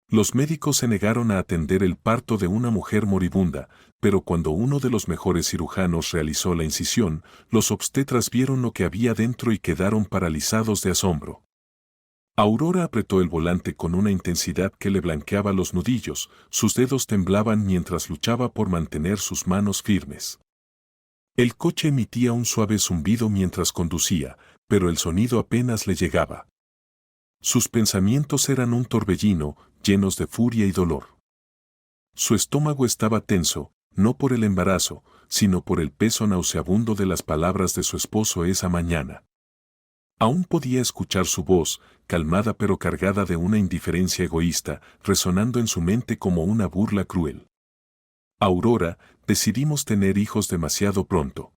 Los médicos se negaron a atender el parto de una mujer moribunda, pero cuando uno de los mejores cirujanos realizó la incisión, los obstetras vieron lo que había dentro y quedaron paralizados de asombro. Aurora apretó el volante con una intensidad que le blanqueaba los nudillos, sus dedos temblaban mientras luchaba por mantener sus manos firmes. El coche emitía un suave zumbido mientras conducía, pero el sonido apenas le llegaba. Sus pensamientos eran un torbellino, llenos de furia y dolor. Su estómago estaba tenso, no por el embarazo, sino por el peso nauseabundo de las palabras de su esposo esa mañana. Aún podía escuchar su voz, calmada pero cargada de una indiferencia egoísta, resonando en su mente como una burla cruel. Aurora, decidimos tener hijos demasiado pronto.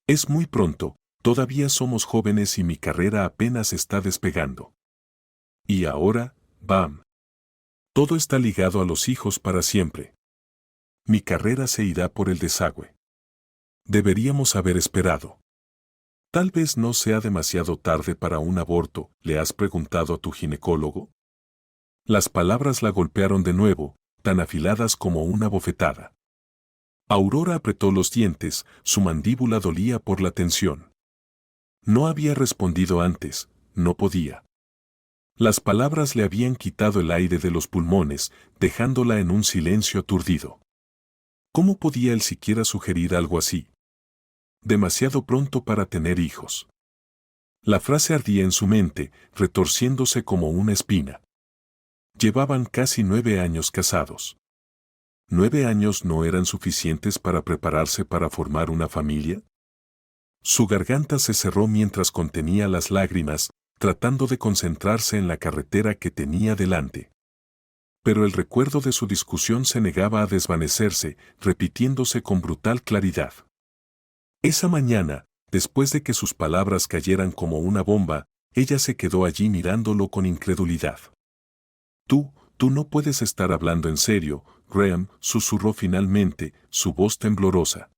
Es muy pronto, todavía somos jóvenes y mi carrera apenas está despegando. Y ahora, ¡bam! Todo está ligado a los hijos para siempre. Mi carrera se irá por el desagüe. Deberíamos haber esperado. Tal vez no sea demasiado tarde para un aborto, ¿le has preguntado a tu ginecólogo? Las palabras la golpearon de nuevo, tan afiladas como una bofetada. Aurora apretó los dientes, su mandíbula dolía por la tensión. No había respondido antes, no podía. Las palabras le habían quitado el aire de los pulmones, dejándola en un silencio aturdido. ¿Cómo podía él siquiera sugerir algo así? Demasiado pronto para tener hijos. La frase ardía en su mente, retorciéndose como una espina. Llevaban casi 9 años casados. 9 años no eran suficientes para prepararse para formar una familia. Su garganta se cerró mientras contenía las lágrimas, tratando de concentrarse en la carretera que tenía delante. Pero el recuerdo de su discusión se negaba a desvanecerse, repitiéndose con brutal claridad. Esa mañana, después de que sus palabras cayeran como una bomba, ella se quedó allí mirándolo con incredulidad. Tú no puedes estar hablando en serio, Graham, susurró finalmente, su voz temblorosa.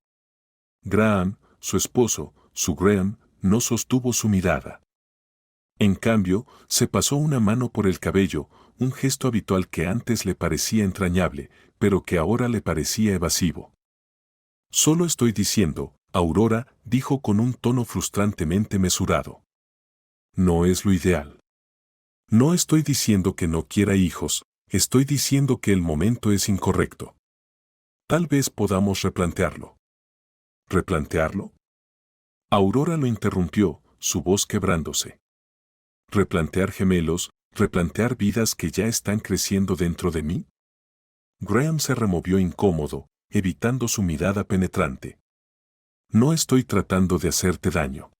Graham, su esposo, su Graham, no sostuvo su mirada. En cambio, se pasó una mano por el cabello, un gesto habitual que antes le parecía entrañable, pero que ahora le parecía evasivo. Solo estoy diciendo, Aurora, dijo con un tono frustrantemente mesurado. No es lo ideal. No estoy diciendo que no quiera hijos, estoy diciendo que el momento es incorrecto. Tal vez podamos replantearlo. ¿Replantearlo? Aurora lo interrumpió, su voz quebrándose. ¿Replantear gemelos, replantear vidas que ya están creciendo dentro de mí? Graham se removió incómodo, evitando su mirada penetrante. No estoy tratando de hacerte daño.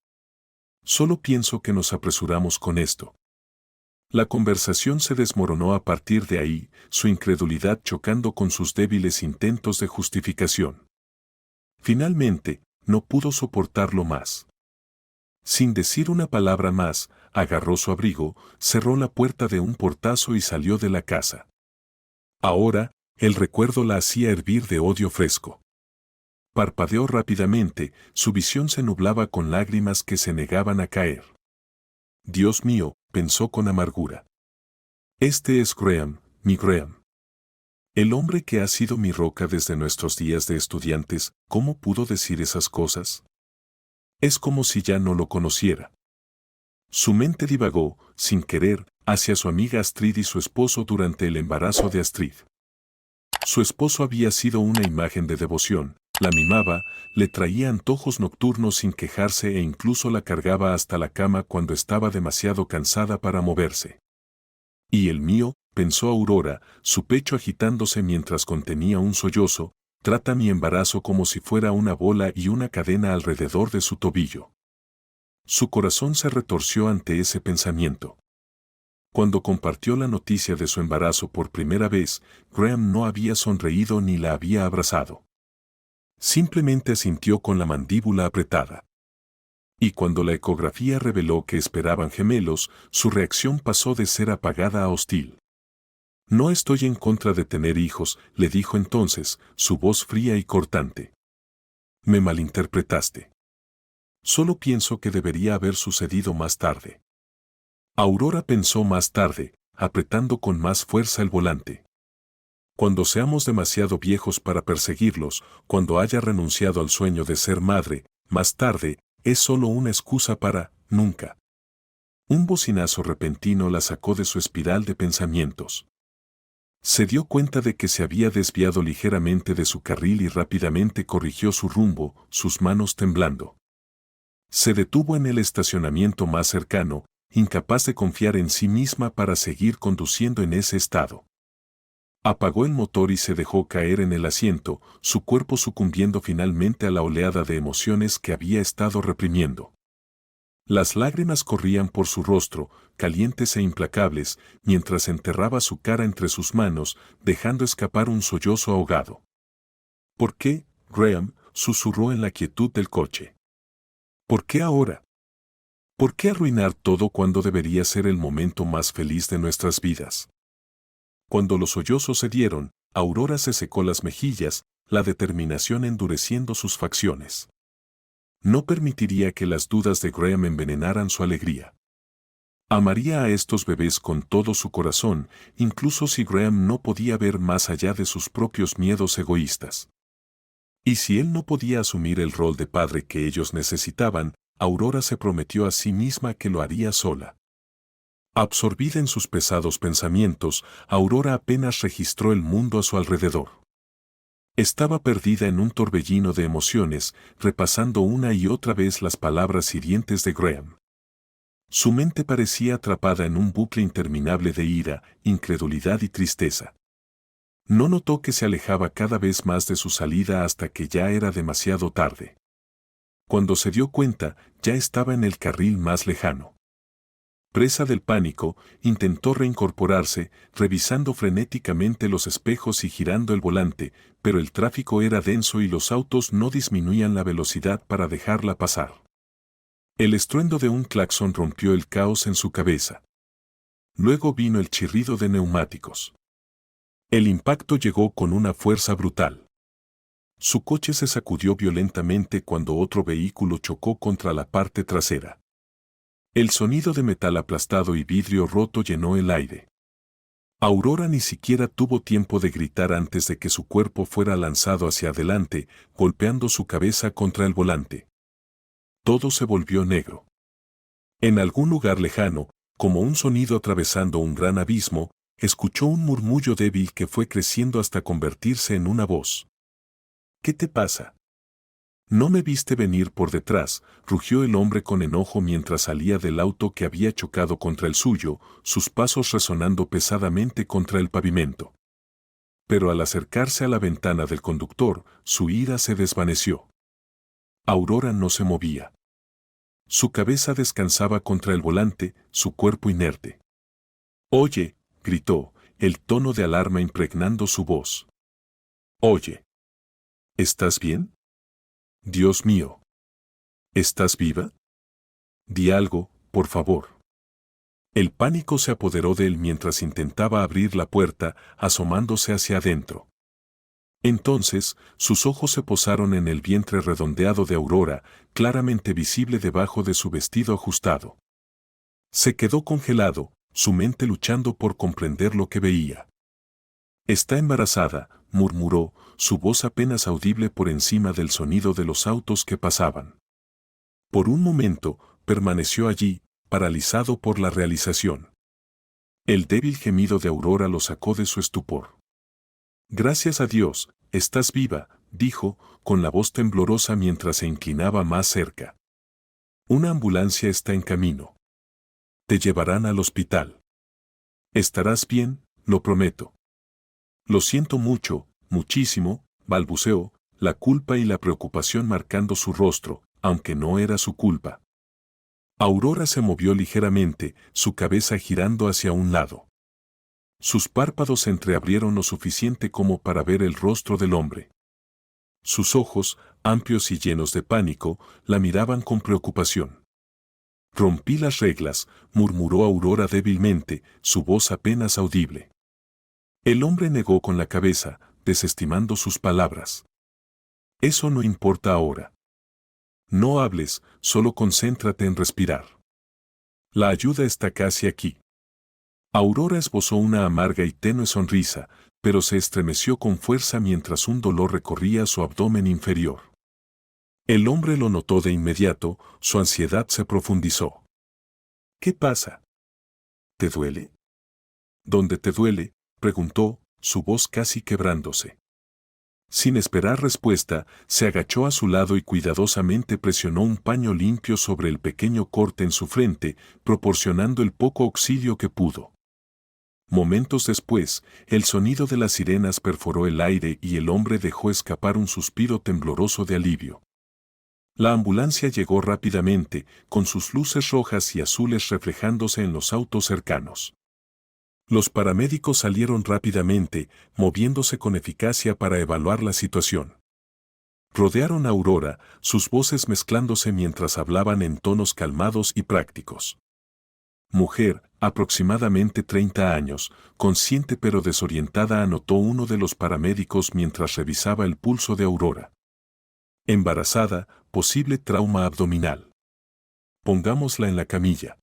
Solo pienso que nos apresuramos con esto. La conversación se desmoronó a partir de ahí, su incredulidad chocando con sus débiles intentos de justificación. Finalmente, no pudo soportarlo más. Sin decir una palabra más, agarró su abrigo, cerró la puerta de un portazo y salió de la casa. Ahora, el recuerdo la hacía hervir de odio fresco. Parpadeó rápidamente, su visión se nublaba con lágrimas que se negaban a caer. Dios mío, pensó con amargura. Este es Graham, mi Graham. El hombre que ha sido mi roca desde nuestros días de estudiantes, ¿cómo pudo decir esas cosas? Es como si ya no lo conociera. Su mente divagó, sin querer, hacia su amiga Astrid y su esposo durante el embarazo de Astrid. Su esposo había sido una imagen de devoción, la mimaba, le traía antojos nocturnos sin quejarse e incluso la cargaba hasta la cama cuando estaba demasiado cansada para moverse. Y el mío, pensó Aurora, su pecho agitándose mientras contenía un sollozo, trata mi embarazo como si fuera una bola y una cadena alrededor de su tobillo. Su corazón se retorció ante ese pensamiento. Cuando compartió la noticia de su embarazo por primera vez, Graham no había sonreído ni la había abrazado. Simplemente asintió con la mandíbula apretada. Y cuando la ecografía reveló que esperaban gemelos, su reacción pasó de ser apagada a hostil. No estoy en contra de tener hijos, le dijo entonces, su voz fría y cortante. Me malinterpretaste. Solo pienso que debería haber sucedido más tarde. Aurora pensó más tarde, apretando con más fuerza el volante. Cuando seamos demasiado viejos para perseguirlos, cuando haya renunciado al sueño de ser madre, más tarde, es solo una excusa para nunca. Un bocinazo repentino la sacó de su espiral de pensamientos. Se dio cuenta de que se había desviado ligeramente de su carril y rápidamente corrigió su rumbo, sus manos temblando. Se detuvo en el estacionamiento más cercano, incapaz de confiar en sí misma para seguir conduciendo en ese estado. Apagó el motor y se dejó caer en el asiento, su cuerpo sucumbiendo finalmente a la oleada de emociones que había estado reprimiendo. Las lágrimas corrían por su rostro, calientes e implacables, mientras enterraba su cara entre sus manos, dejando escapar un sollozo ahogado. ¿Por qué, Graham?, susurró en la quietud del coche. ¿Por qué ahora? ¿Por qué arruinar todo cuando debería ser el momento más feliz de nuestras vidas? Cuando los sollozos cedieron, Aurora se secó las mejillas, la determinación endureciendo sus facciones. No permitiría que las dudas de Graham envenenaran su alegría. Amaría a estos bebés con todo su corazón, incluso si Graham no podía ver más allá de sus propios miedos egoístas. Y si él no podía asumir el rol de padre que ellos necesitaban, Aurora se prometió a sí misma que lo haría sola. Absorbida en sus pesados pensamientos, Aurora apenas registró el mundo a su alrededor. Estaba perdida en un torbellino de emociones, repasando una y otra vez las palabras hirientes de Graham. Su mente parecía atrapada en un bucle interminable de ira, incredulidad y tristeza. No notó que se alejaba cada vez más de su salida hasta que ya era demasiado tarde. Cuando se dio cuenta, ya estaba en el carril más lejano. Presa del pánico, intentó reincorporarse, revisando frenéticamente los espejos y girando el volante, pero el tráfico era denso y los autos no disminuían la velocidad para dejarla pasar. El estruendo de un claxon rompió el caos en su cabeza. Luego vino el chirrido de neumáticos. El impacto llegó con una fuerza brutal. Su coche se sacudió violentamente cuando otro vehículo chocó contra la parte trasera. El sonido de metal aplastado y vidrio roto llenó el aire. Aurora ni siquiera tuvo tiempo de gritar antes de que su cuerpo fuera lanzado hacia adelante, golpeando su cabeza contra el volante. Todo se volvió negro. En algún lugar lejano, como un sonido atravesando un gran abismo, escuchó un murmullo débil que fue creciendo hasta convertirse en una voz. ¿Qué te pasa? ¿No me viste venir por detrás?, rugió el hombre con enojo mientras salía del auto que había chocado contra el suyo, sus pasos resonando pesadamente contra el pavimento. Pero al acercarse a la ventana del conductor, su ira se desvaneció. Aurora no se movía. Su cabeza descansaba contra el volante, su cuerpo inerte. «Oye», gritó, el tono de alarma impregnando su voz. «Oye. ¿Estás bien? Dios mío. ¿Estás viva? Di algo, por favor». El pánico se apoderó de él mientras intentaba abrir la puerta, asomándose hacia adentro. Entonces, sus ojos se posaron en el vientre redondeado de Aurora, claramente visible debajo de su vestido ajustado. Se quedó congelado, su mente luchando por comprender lo que veía. «Está embarazada», murmuró, su voz apenas audible por encima del sonido de los autos que pasaban. Por un momento, permaneció allí, paralizado por la realización. El débil gemido de Aurora lo sacó de su estupor. «Gracias a Dios, estás viva», dijo, con la voz temblorosa mientras se inclinaba más cerca. «Una ambulancia está en camino. Te llevarán al hospital. Estarás bien, lo prometo». «Lo siento mucho, muchísimo», balbuceó, la culpa y la preocupación marcando su rostro, aunque no era su culpa. Aurora se movió ligeramente, su cabeza girando hacia un lado. Sus párpados se entreabrieron lo suficiente como para ver el rostro del hombre. Sus ojos, amplios y llenos de pánico, la miraban con preocupación. «Rompí las reglas», murmuró Aurora débilmente, su voz apenas audible. El hombre negó con la cabeza, desestimando sus palabras. «Eso no importa ahora. No hables, solo concéntrate en respirar. La ayuda está casi aquí». Aurora esbozó una amarga y tenue sonrisa, pero se estremeció con fuerza mientras un dolor recorría su abdomen inferior. El hombre lo notó de inmediato, su ansiedad se profundizó. ¿Qué pasa? ¿Te duele? ¿Dónde te duele?, preguntó, su voz casi quebrándose. Sin esperar respuesta, se agachó a su lado y cuidadosamente presionó un paño limpio sobre el pequeño corte en su frente, proporcionando el poco auxilio que pudo. Momentos después, el sonido de las sirenas perforó el aire y el hombre dejó escapar un suspiro tembloroso de alivio. La ambulancia llegó rápidamente, con sus luces rojas y azules reflejándose en los autos cercanos. Los paramédicos salieron rápidamente, moviéndose con eficacia para evaluar la situación. Rodearon a Aurora, sus voces mezclándose mientras hablaban en tonos calmados y prácticos. Mujer, aproximadamente 30 años, consciente pero desorientada, anotó uno de los paramédicos mientras revisaba el pulso de Aurora. Embarazada, posible trauma abdominal. Pongámosla en la camilla.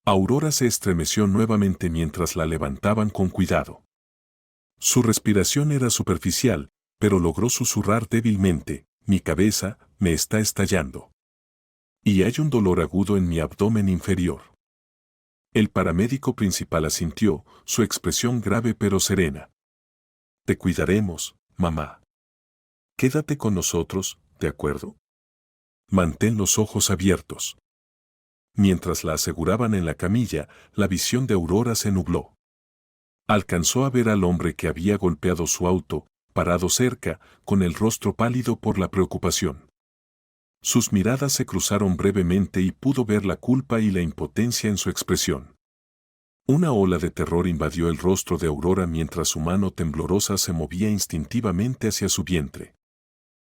Aurora se estremeció nuevamente mientras la levantaban con cuidado. Su respiración era superficial, pero logró susurrar débilmente: mi cabeza me está estallando. Y hay un dolor agudo en mi abdomen inferior. El paramédico principal asintió, su expresión grave pero serena. Te cuidaremos, mamá. Quédate con nosotros, ¿de acuerdo? Mantén los ojos abiertos. Mientras la aseguraban en la camilla, la visión de Aurora se nubló. Alcanzó a ver al hombre que había golpeado su auto, parado cerca, con el rostro pálido por la preocupación. Sus miradas se cruzaron brevemente y pudo ver la culpa y la impotencia en su expresión. Una ola de terror invadió el rostro de Aurora mientras su mano temblorosa se movía instintivamente hacia su vientre.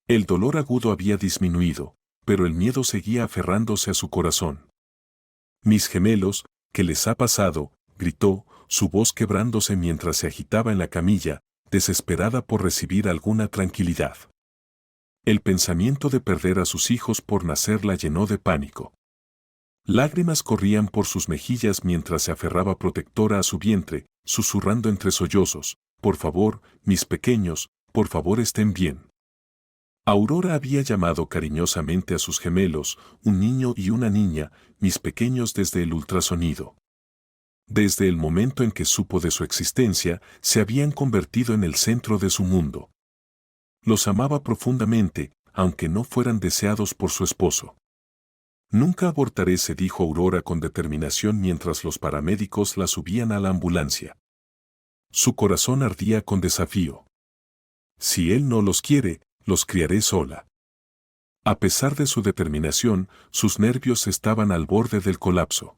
El dolor agudo había disminuido, pero el miedo seguía aferrándose a su corazón. Mis gemelos, ¿qué les ha pasado?, gritó, su voz quebrándose mientras se agitaba en la camilla, desesperada por recibir alguna tranquilidad. El pensamiento de perder a sus hijos por nacer la llenó de pánico. Lágrimas corrían por sus mejillas mientras se aferraba protectora a su vientre, susurrando entre sollozos: por favor, mis pequeños, por favor estén bien. Aurora había llamado cariñosamente a sus gemelos, un niño y una niña, mis pequeños, desde el ultrasonido. Desde el momento en que supo de su existencia, se habían convertido en el centro de su mundo. Los amaba profundamente, aunque no fueran deseados por su esposo. Nunca abortaré, se dijo Aurora con determinación mientras los paramédicos la subían a la ambulancia. Su corazón ardía con desafío. Si él no los quiere, los criaré sola. A pesar de su determinación, sus nervios estaban al borde del colapso.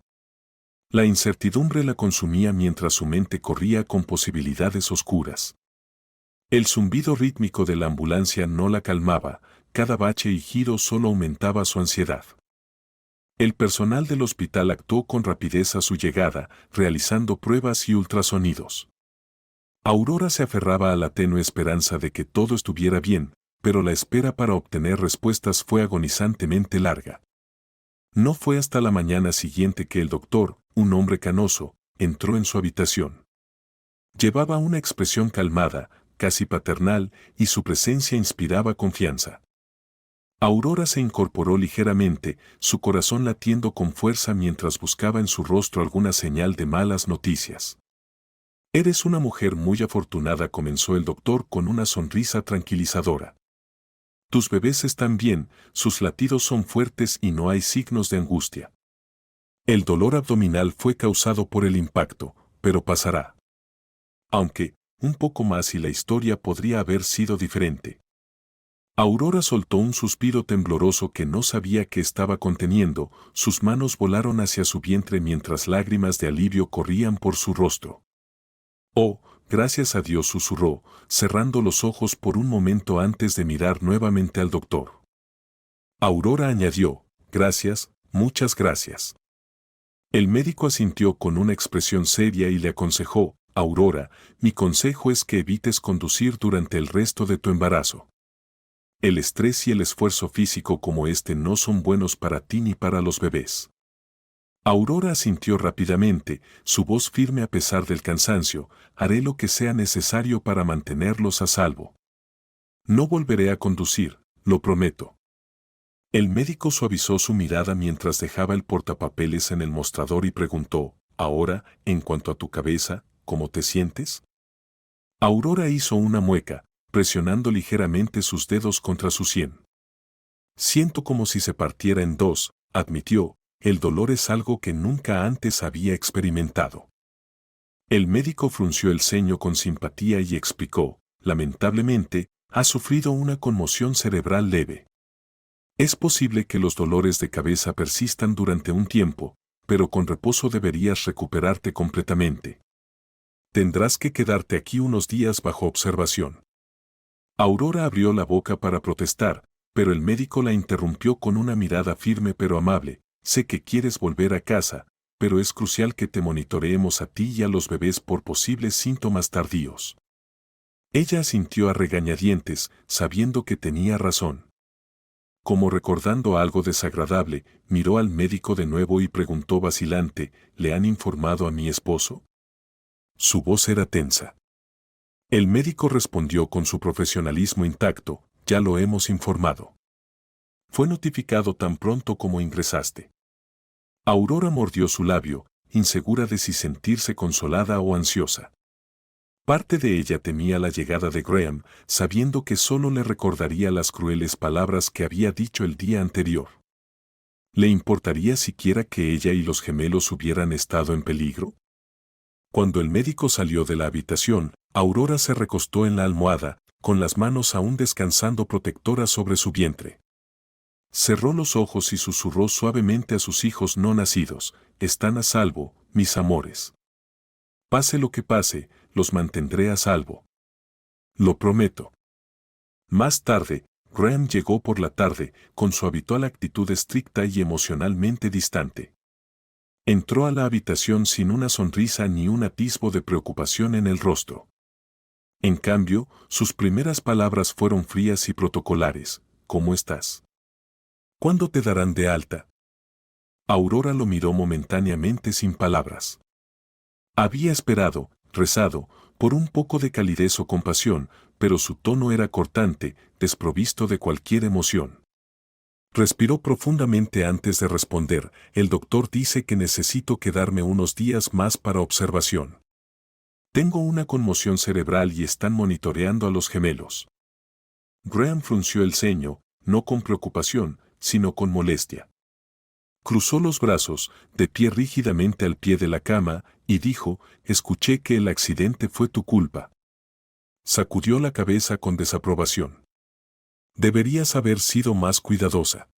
La incertidumbre la consumía mientras su mente corría con posibilidades oscuras. El zumbido rítmico de la ambulancia no la calmaba, cada bache y giro solo aumentaba su ansiedad. El personal del hospital actuó con rapidez a su llegada, realizando pruebas y ultrasonidos. Aurora se aferraba a la tenue esperanza de que todo estuviera bien, pero la espera para obtener respuestas fue agonizantemente larga. No fue hasta la mañana siguiente que el doctor, un hombre canoso, entró en su habitación. Llevaba una expresión calmada, casi paternal, y su presencia inspiraba confianza. Aurora se incorporó ligeramente, su corazón latiendo con fuerza mientras buscaba en su rostro alguna señal de malas noticias. Eres una mujer muy afortunada, comenzó el doctor con una sonrisa tranquilizadora. Tus bebés están bien, sus latidos son fuertes y no hay signos de angustia. El dolor abdominal fue causado por el impacto, pero pasará. Aunque, un poco más y la historia podría haber sido diferente. Aurora soltó un suspiro tembloroso que no sabía que estaba conteniendo, sus manos volaron hacia su vientre mientras lágrimas de alivio corrían por su rostro. Oh, gracias a Dios, susurró, cerrando los ojos por un momento antes de mirar nuevamente al doctor. Aurora añadió: gracias, muchas gracias. El médico asintió con una expresión seria y le aconsejó: Aurora, mi consejo es que evites conducir durante el resto de tu embarazo. El estrés y el esfuerzo físico como este no son buenos para ti ni para los bebés. Aurora asintió rápidamente, su voz firme a pesar del cansancio: haré lo que sea necesario para mantenerlos a salvo. No volveré a conducir, lo prometo. El médico suavizó su mirada mientras dejaba el portapapeles en el mostrador y preguntó: ahora, en cuanto a tu cabeza, ¿cómo te sientes? Aurora hizo una mueca, presionando ligeramente sus dedos contra su sien. Siento como si se partiera en dos, admitió. El dolor es algo que nunca antes había experimentado. El médico frunció el ceño con simpatía y explicó: lamentablemente, has sufrido una conmoción cerebral leve. Es posible que los dolores de cabeza persistan durante un tiempo, pero con reposo deberías recuperarte completamente. Tendrás que quedarte aquí unos días bajo observación. Aurora abrió la boca para protestar, pero el médico la interrumpió con una mirada firme pero amable: sé que quieres volver a casa, pero es crucial que te monitoreemos a ti y a los bebés por posibles síntomas tardíos. Ella asintió a regañadientes, sabiendo que tenía razón. Como recordando algo desagradable, miró al médico de nuevo y preguntó vacilante: ¿le han informado a mi esposo? Su voz era tensa. El médico respondió con su profesionalismo intacto: ya lo hemos informado. Fue notificado tan pronto como ingresaste. Aurora mordió su labio, insegura de si sentirse consolada o ansiosa. Parte de ella temía la llegada de Graham, sabiendo que solo le recordaría las crueles palabras que había dicho el día anterior. ¿Le importaría siquiera que ella y los gemelos hubieran estado en peligro? Cuando el médico salió de la habitación, Aurora se recostó en la almohada, con las manos aún descansando protectoras sobre su vientre. Cerró los ojos y susurró suavemente a sus hijos no nacidos: están a salvo, mis amores. Pase lo que pase, los mantendré a salvo. Lo prometo. Más tarde, Graham llegó por la tarde, con su habitual actitud estricta y emocionalmente distante. Entró a la habitación sin una sonrisa ni un atisbo de preocupación en el rostro. En cambio, sus primeras palabras fueron frías y protocolares: ¿cómo estás? ¿Cuándo te darán de alta? Aurora lo miró momentáneamente sin palabras. Había esperado, rezado, por un poco de calidez o compasión, pero su tono era cortante, desprovisto de cualquier emoción. Respiró profundamente antes de responder: el doctor dice que necesito quedarme unos días más para observación. Tengo una conmoción cerebral y están monitoreando a los gemelos. Graham frunció el ceño, no con preocupación, sino con molestia. Cruzó los brazos, de pie rígidamente al pie de la cama, y dijo: escuché que el accidente fue tu culpa. Sacudió la cabeza con desaprobación. Deberías haber sido más cuidadosa.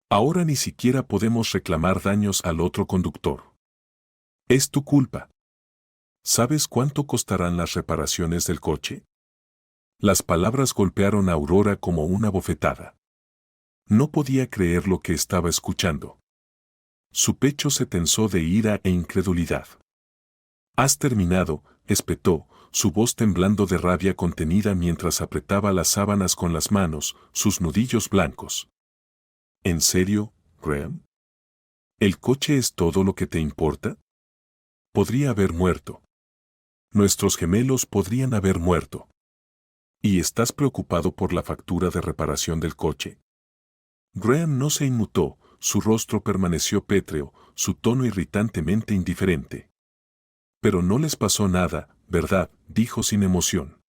Ahora ni siquiera podemos reclamar daños al otro conductor. Es tu culpa. ¿Sabes cuánto costarán las reparaciones del coche? Las palabras golpearon a Aurora como una bofetada. No podía creer lo que estaba escuchando. Su pecho se tensó de ira e incredulidad. «¿Has terminado?», espetó, su voz temblando de rabia contenida mientras apretaba las sábanas con las manos, sus nudillos blancos. «¿En serio, Graham? ¿El coche es todo lo que te importa? Podría haber muerto. Nuestros gemelos podrían haber muerto. ¿Y estás preocupado por la factura de reparación del coche?». Graham no se inmutó, su rostro permaneció pétreo, su tono irritantemente indiferente. «Pero no les pasó nada, ¿verdad?», dijo sin emoción.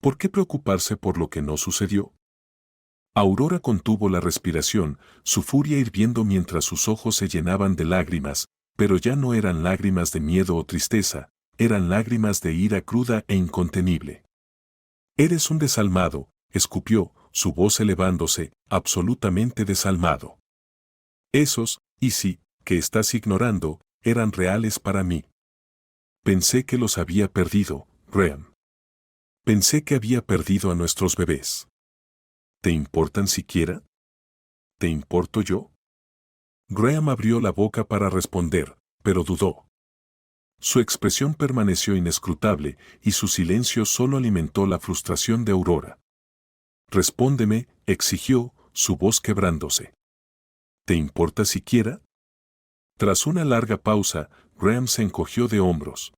«¿Por qué preocuparse por lo que no sucedió?». Aurora contuvo la respiración, su furia hirviendo mientras sus ojos se llenaban de lágrimas, pero ya no eran lágrimas de miedo o tristeza, eran lágrimas de ira cruda e incontenible. «Eres un desalmado», escupió, su voz elevándose, absolutamente desalmado. «Esos, y sí, que estás ignorando, eran reales para mí. Pensé que los había perdido, Graham. Pensé que había perdido a nuestros bebés. ¿Te importan siquiera? ¿Te importo yo?». Graham abrió la boca para responder, pero dudó. Su expresión permaneció inescrutable, y su silencio solo alimentó la frustración de Aurora. «Respóndeme», exigió, su voz quebrándose. «¿Te importa siquiera?». Tras una larga pausa, Graham se encogió de hombros.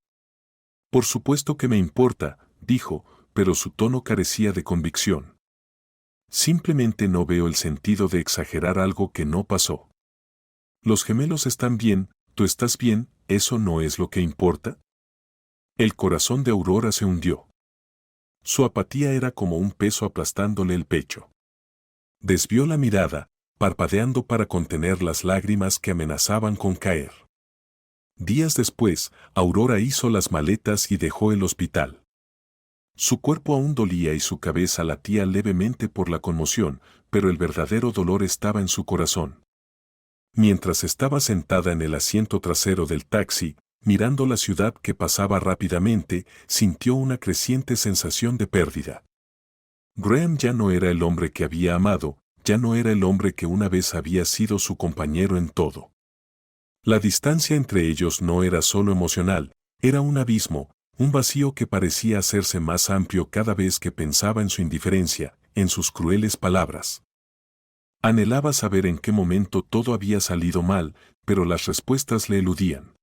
Por supuesto que me importa, dijo, pero su tono carecía de convicción. Simplemente no veo el sentido de exagerar algo que no pasó. Los gemelos están bien, tú estás bien, ¿eso no es lo que importa? El corazón de Aurora se hundió. Su apatía era como un peso aplastándole el pecho. Desvió la mirada, parpadeando para contener las lágrimas que amenazaban con caer. Días después, Aurora hizo las maletas y dejó el hospital. Su cuerpo aún dolía y su cabeza latía levemente por la conmoción, pero el verdadero dolor estaba en su corazón. Mientras estaba sentada en el asiento trasero del taxi, mirando la ciudad que pasaba rápidamente, sintió una creciente sensación de pérdida. Graham ya no era el hombre que había amado, ya no era el hombre que una vez había sido su compañero en todo. La distancia entre ellos no era solo emocional, era un abismo, un vacío que parecía hacerse más amplio cada vez que pensaba en su indiferencia, en sus crueles palabras. Anhelaba saber en qué momento todo había salido mal, pero las respuestas le eludían.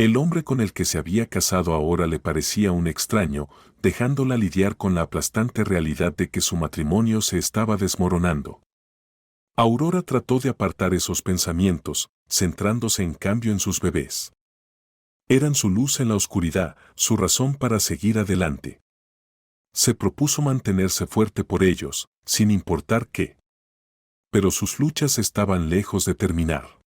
El hombre con el que se había casado ahora le parecía un extraño, dejándola lidiar con la aplastante realidad de que su matrimonio se estaba desmoronando. Aurora trató de apartar esos pensamientos, centrándose en cambio en sus bebés. Eran su luz en la oscuridad, su razón para seguir adelante. Se propuso mantenerse fuerte por ellos, sin importar qué. Pero sus luchas estaban lejos de terminar.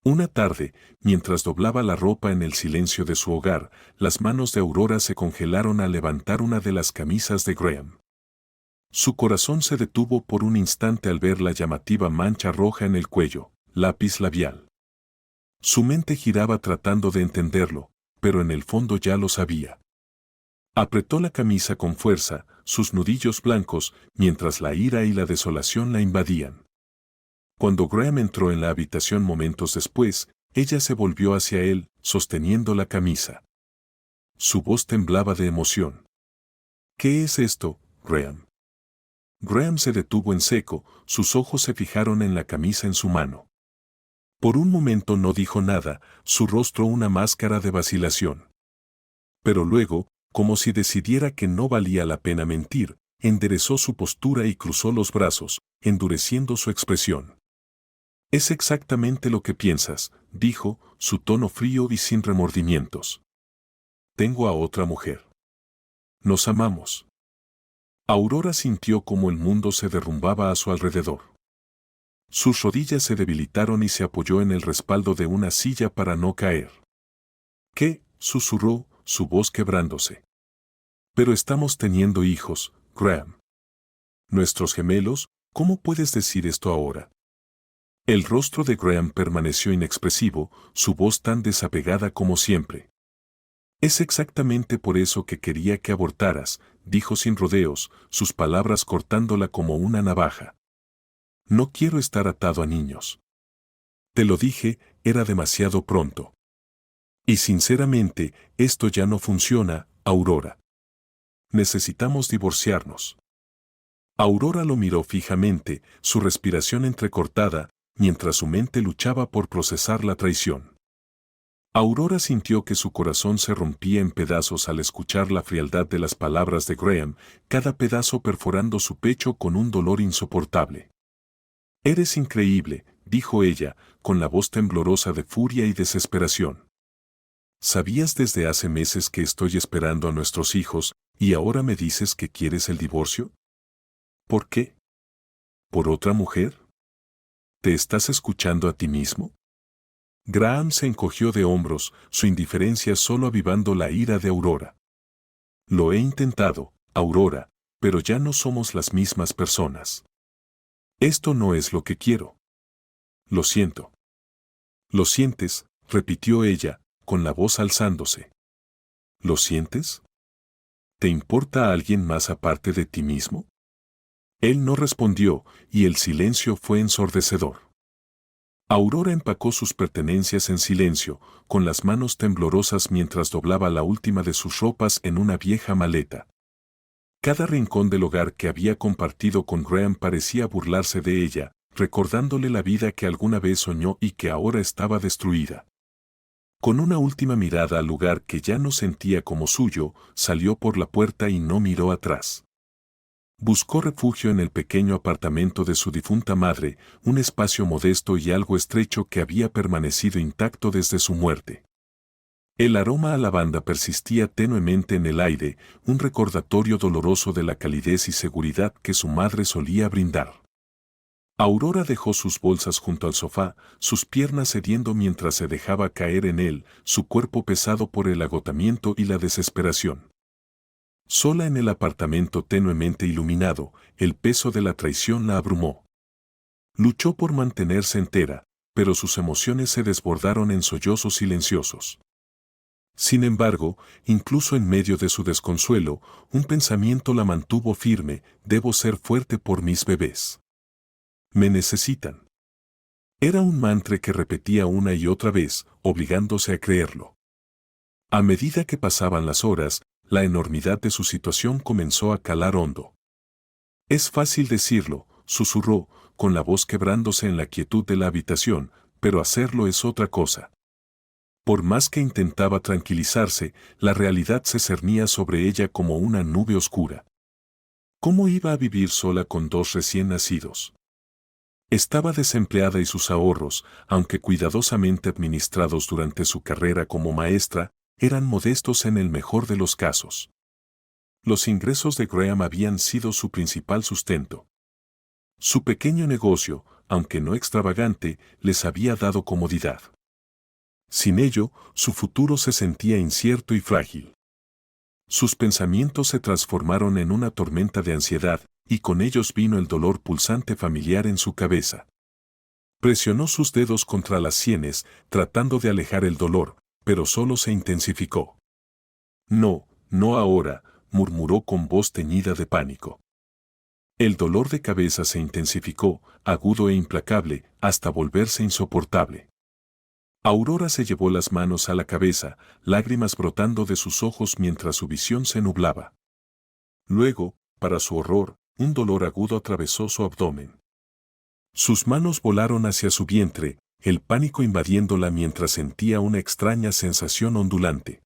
Una tarde, mientras doblaba la ropa en el silencio de su hogar, las manos de Aurora se congelaron al levantar una de las camisas de Graham. Su corazón se detuvo por un instante al ver la llamativa mancha roja en el cuello, lápiz labial. Su mente giraba tratando de entenderlo, pero en el fondo ya lo sabía. Apretó la camisa con fuerza, sus nudillos blancos, mientras la ira y la desolación la invadían. Cuando Graham entró en la habitación momentos después, ella se volvió hacia él, sosteniendo la camisa. Su voz temblaba de emoción. ¿Qué es esto, Graham? Graham se detuvo en seco, sus ojos se fijaron en la camisa en su mano. Por un momento no dijo nada, su rostro una máscara de vacilación. Pero luego, como si decidiera que no valía la pena mentir, enderezó su postura y cruzó los brazos, endureciendo su expresión. Es exactamente lo que piensas, dijo, su tono frío y sin remordimientos. Tengo a otra mujer. Nos amamos. Aurora sintió como el mundo se derrumbaba a su alrededor. Sus rodillas se debilitaron y se apoyó en el respaldo de una silla para no caer. ¿Qué? Susurró, su voz quebrándose. Pero estamos teniendo hijos, Graham. Nuestros gemelos, ¿cómo puedes decir esto ahora? El rostro de Graham permaneció inexpresivo, su voz tan desapegada como siempre. Es exactamente por eso que quería que abortaras, dijo sin rodeos, sus palabras cortándola como una navaja. No quiero estar atado a niños. Te lo dije, era demasiado pronto. Y sinceramente, esto ya no funciona, Aurora. Necesitamos divorciarnos. Aurora lo miró fijamente, su respiración entrecortada, mientras su mente luchaba por procesar la traición. Aurora sintió que su corazón se rompía en pedazos al escuchar la frialdad de las palabras de Graham, cada pedazo perforando su pecho con un dolor insoportable. Eres increíble, dijo ella, con la voz temblorosa de furia y desesperación. Sabías desde hace meses que estoy esperando a nuestros hijos, y ahora me dices que quieres el divorcio. ¿Por qué? ¿Por otra mujer? ¿Te estás escuchando a ti mismo? Graham se encogió de hombros, su indiferencia solo avivando la ira de Aurora. Lo he intentado, Aurora, pero ya no somos las mismas personas. Esto no es lo que quiero. Lo siento. ¿Lo sientes?, repitió ella, con la voz alzándose. ¿Lo sientes? ¿Te importa a alguien más aparte de ti mismo? Él no respondió, y el silencio fue ensordecedor. Aurora empacó sus pertenencias en silencio, con las manos temblorosas mientras doblaba la última de sus ropas en una vieja maleta. Cada rincón del hogar que había compartido con Graham parecía burlarse de ella, recordándole la vida que alguna vez soñó y que ahora estaba destruida. Con una última mirada al lugar que ya no sentía como suyo, salió por la puerta y no miró atrás. Buscó refugio en el pequeño apartamento de su difunta madre, un espacio modesto y algo estrecho que había permanecido intacto desde su muerte. El aroma a lavanda persistía tenuemente en el aire, un recordatorio doloroso de la calidez y seguridad que su madre solía brindar. Aurora dejó sus bolsas junto al sofá, sus piernas cediendo mientras se dejaba caer en él, su cuerpo pesado por el agotamiento y la desesperación. Sola en el apartamento tenuemente iluminado, el peso de la traición la abrumó. Luchó por mantenerse entera, pero sus emociones se desbordaron en sollozos silenciosos. Sin embargo, incluso en medio de su desconsuelo, un pensamiento la mantuvo firme: debo ser fuerte por mis bebés. Me necesitan. Era un mantra que repetía una y otra vez, obligándose a creerlo. A medida que pasaban las horas, la enormidad de su situación comenzó a calar hondo. Es fácil decirlo, susurró, con la voz quebrándose en la quietud de la habitación, pero hacerlo es otra cosa. Por más que intentaba tranquilizarse, la realidad se cernía sobre ella como una nube oscura. ¿Cómo iba a vivir sola con 2 recién nacidos? Estaba desempleada y sus ahorros, aunque cuidadosamente administrados durante su carrera como maestra, eran modestos en el mejor de los casos. Los ingresos de Graham habían sido su principal sustento. Su pequeño negocio, aunque no extravagante, les había dado comodidad. Sin ello, su futuro se sentía incierto y frágil. Sus pensamientos se transformaron en una tormenta de ansiedad, y con ellos vino el dolor pulsante familiar en su cabeza. Presionó sus dedos contra las sienes, tratando de alejar el dolor, pero solo se intensificó. No, no ahora, murmuró con voz teñida de pánico. El dolor de cabeza se intensificó, agudo e implacable, hasta volverse insoportable. Aurora se llevó las manos a la cabeza, lágrimas brotando de sus ojos mientras su visión se nublaba. Luego, para su horror, un dolor agudo atravesó su abdomen. Sus manos volaron hacia su vientre, el pánico invadiéndola mientras sentía una extraña sensación ondulante.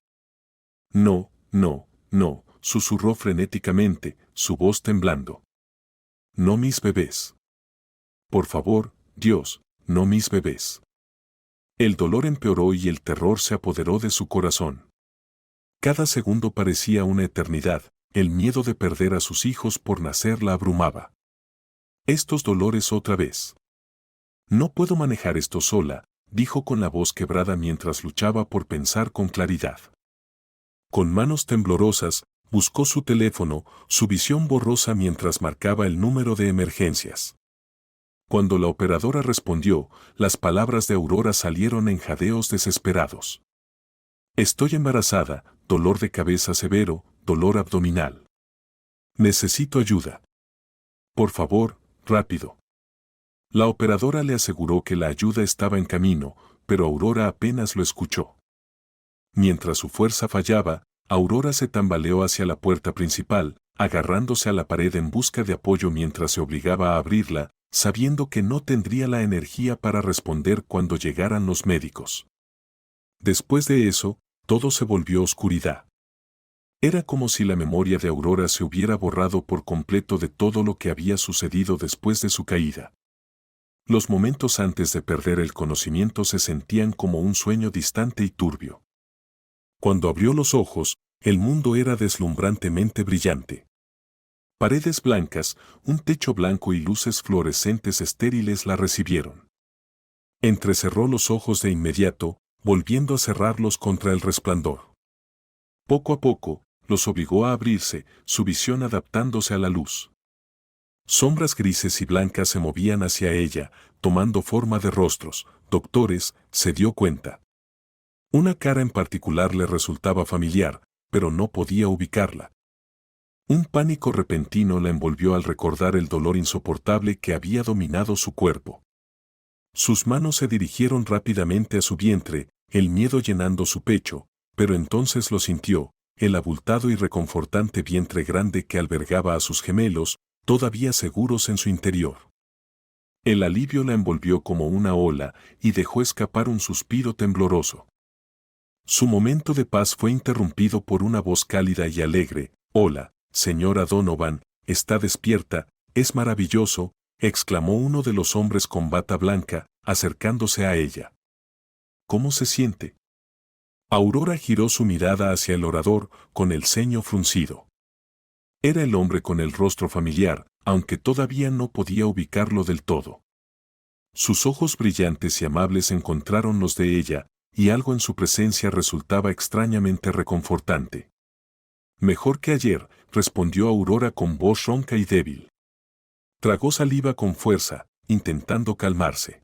No, no, no, susurró frenéticamente, su voz temblando. No mis bebés. Por favor, Dios, no mis bebés. El dolor empeoró y el terror se apoderó de su corazón. Cada segundo parecía una eternidad, el miedo de perder a sus hijos por nacer la abrumaba. Estos dolores otra vez. No puedo manejar esto sola, dijo con la voz quebrada mientras luchaba por pensar con claridad. Con manos temblorosas, buscó su teléfono, su visión borrosa mientras marcaba el número de emergencias. Cuando la operadora respondió, las palabras de Aurora salieron en jadeos desesperados. Estoy embarazada, dolor de cabeza severo, dolor abdominal. Necesito ayuda. Por favor, rápido. La operadora le aseguró que la ayuda estaba en camino, pero Aurora apenas lo escuchó. Mientras su fuerza fallaba, Aurora se tambaleó hacia la puerta principal, agarrándose a la pared en busca de apoyo mientras se obligaba a abrirla, sabiendo que no tendría la energía para responder cuando llegaran los médicos. Después de eso, todo se volvió oscuridad. Era como si la memoria de Aurora se hubiera borrado por completo de todo lo que había sucedido después de su caída. Los momentos antes de perder el conocimiento se sentían como un sueño distante y turbio. Cuando abrió los ojos, el mundo era deslumbrantemente brillante. Paredes blancas, un techo blanco y luces fluorescentes estériles la recibieron. Entrecerró los ojos de inmediato, volviendo a cerrarlos contra el resplandor. Poco a poco, los obligó a abrirse, su visión adaptándose a la luz. Sombras grises y blancas se movían hacia ella, tomando forma de rostros. Doctores, se dio cuenta. Una cara en particular le resultaba familiar, pero no podía ubicarla. Un pánico repentino la envolvió al recordar el dolor insoportable que había dominado su cuerpo. Sus manos se dirigieron rápidamente a su vientre, el miedo llenando su pecho, pero entonces lo sintió, el abultado y reconfortante vientre grande que albergaba a sus gemelos, todavía seguros en su interior. El alivio la envolvió como una ola y dejó escapar un suspiro tembloroso. Su momento de paz fue interrumpido por una voz cálida y alegre. «Hola, señora Donovan, ¿está despierta? Es maravilloso», exclamó uno de los hombres con bata blanca, acercándose a ella. «¿Cómo se siente?». Aurora giró su mirada hacia el orador, con el ceño fruncido. Era el hombre con el rostro familiar, aunque todavía no podía ubicarlo del todo. Sus ojos brillantes y amables encontraron los de ella, y algo en su presencia resultaba extrañamente reconfortante. «Mejor que ayer», respondió Aurora con voz ronca y débil. Tragó saliva con fuerza, intentando calmarse.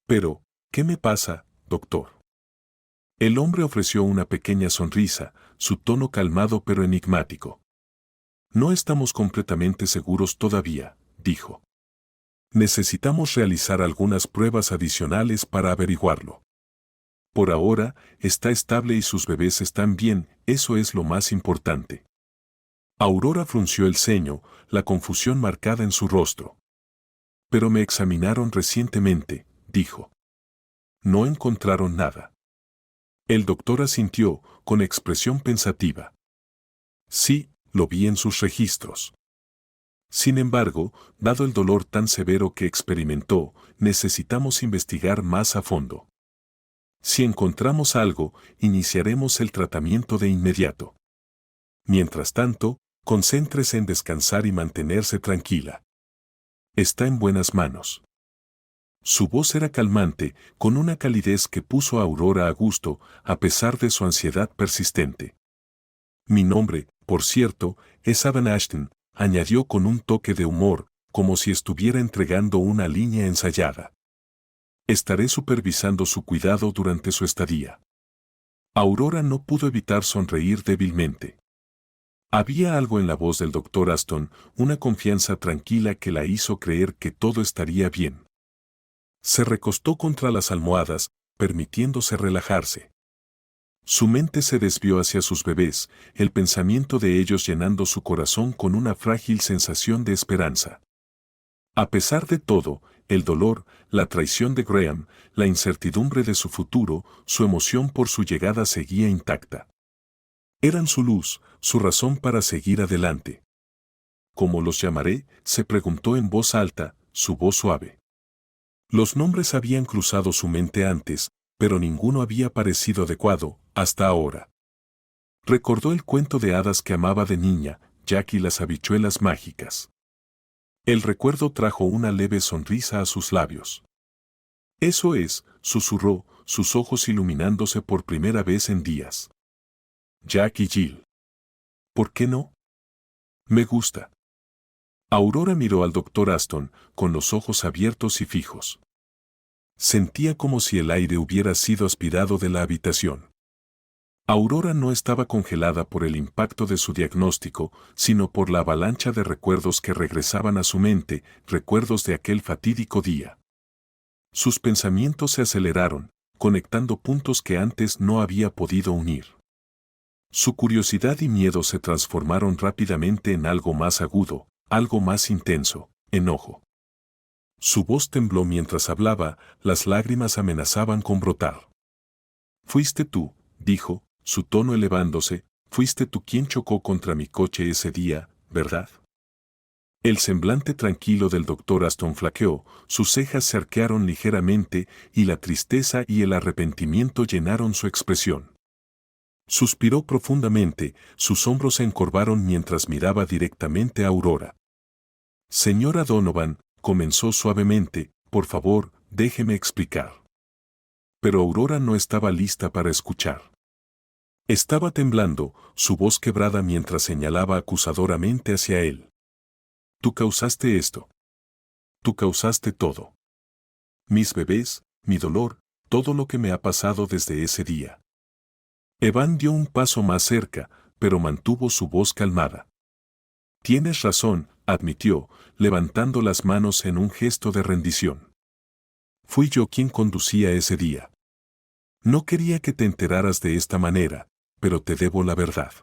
«Pero, ¿qué me pasa, doctor?». El hombre ofreció una pequeña sonrisa, su tono calmado pero enigmático. «No estamos completamente seguros todavía», dijo. «Necesitamos realizar algunas pruebas adicionales para averiguarlo. Por ahora, está estable y sus bebés están bien, eso es lo más importante». Aurora frunció el ceño, la confusión marcada en su rostro. «Pero me examinaron recientemente», dijo. «No encontraron nada». El doctor asintió, con expresión pensativa. «Sí, lo vi en sus registros. Sin embargo, dado el dolor tan severo que experimentó, necesitamos investigar más a fondo. Si encontramos algo, iniciaremos el tratamiento de inmediato. Mientras tanto, concéntrese en descansar y mantenerse tranquila. Está en buenas manos». Su voz era calmante, con una calidez que puso a Aurora a gusto, a pesar de su ansiedad persistente. «Mi nombre, por cierto, es Evan Ashton», añadió con un toque de humor, como si estuviera entregando una línea ensayada. «Estaré supervisando su cuidado durante su estadía». Aurora no pudo evitar sonreír débilmente. Había algo en la voz del doctor Aston, una confianza tranquila que la hizo creer que todo estaría bien. Se recostó contra las almohadas, permitiéndose relajarse. Su mente se desvió hacia sus bebés, el pensamiento de ellos llenando su corazón con una frágil sensación de esperanza. A pesar de todo, el dolor, la traición de Graham, la incertidumbre de su futuro, su emoción por su llegada seguía intacta. Eran su luz, su razón para seguir adelante. «¿Cómo los llamaré?», se preguntó en voz alta, su voz suave. Los nombres habían cruzado su mente antes, pero ninguno había parecido adecuado, hasta ahora. Recordó el cuento de hadas que amaba de niña, Jack y las habichuelas mágicas. El recuerdo trajo una leve sonrisa a sus labios. «Eso es», susurró, sus ojos iluminándose por primera vez en días. «Jack y Jill». «¿Por qué no?». «Me gusta». Aurora miró al doctor Aston, con los ojos abiertos y fijos. Sentía como si el aire hubiera sido aspirado de la habitación. Aurora no estaba congelada por el impacto de su diagnóstico, sino por la avalancha de recuerdos que regresaban a su mente, recuerdos de aquel fatídico día. Sus pensamientos se aceleraron, conectando puntos que antes no había podido unir. Su curiosidad y miedo se transformaron rápidamente en algo más agudo, algo más intenso, enojo. Su voz tembló mientras hablaba, las lágrimas amenazaban con brotar. «Fuiste tú», dijo, su tono elevándose, «fuiste tú quien chocó contra mi coche ese día, ¿verdad?». El semblante tranquilo del doctor Aston flaqueó, sus cejas se arquearon ligeramente y la tristeza y el arrepentimiento llenaron su expresión. Suspiró profundamente, sus hombros se encorvaron mientras miraba directamente a Aurora. «Señora Donovan», comenzó suavemente, «por favor, déjeme explicar». Pero Aurora no estaba lista para escuchar. Estaba temblando, su voz quebrada mientras señalaba acusadoramente hacia él. «Tú causaste esto. Tú causaste todo. Mis bebés, mi dolor, todo lo que me ha pasado desde ese día». Evan dio un paso más cerca, pero mantuvo su voz calmada. «Tienes razón», admitió, levantando las manos en un gesto de rendición. «Fui yo quien conducía ese día. No quería que te enteraras de esta manera, pero te debo la verdad».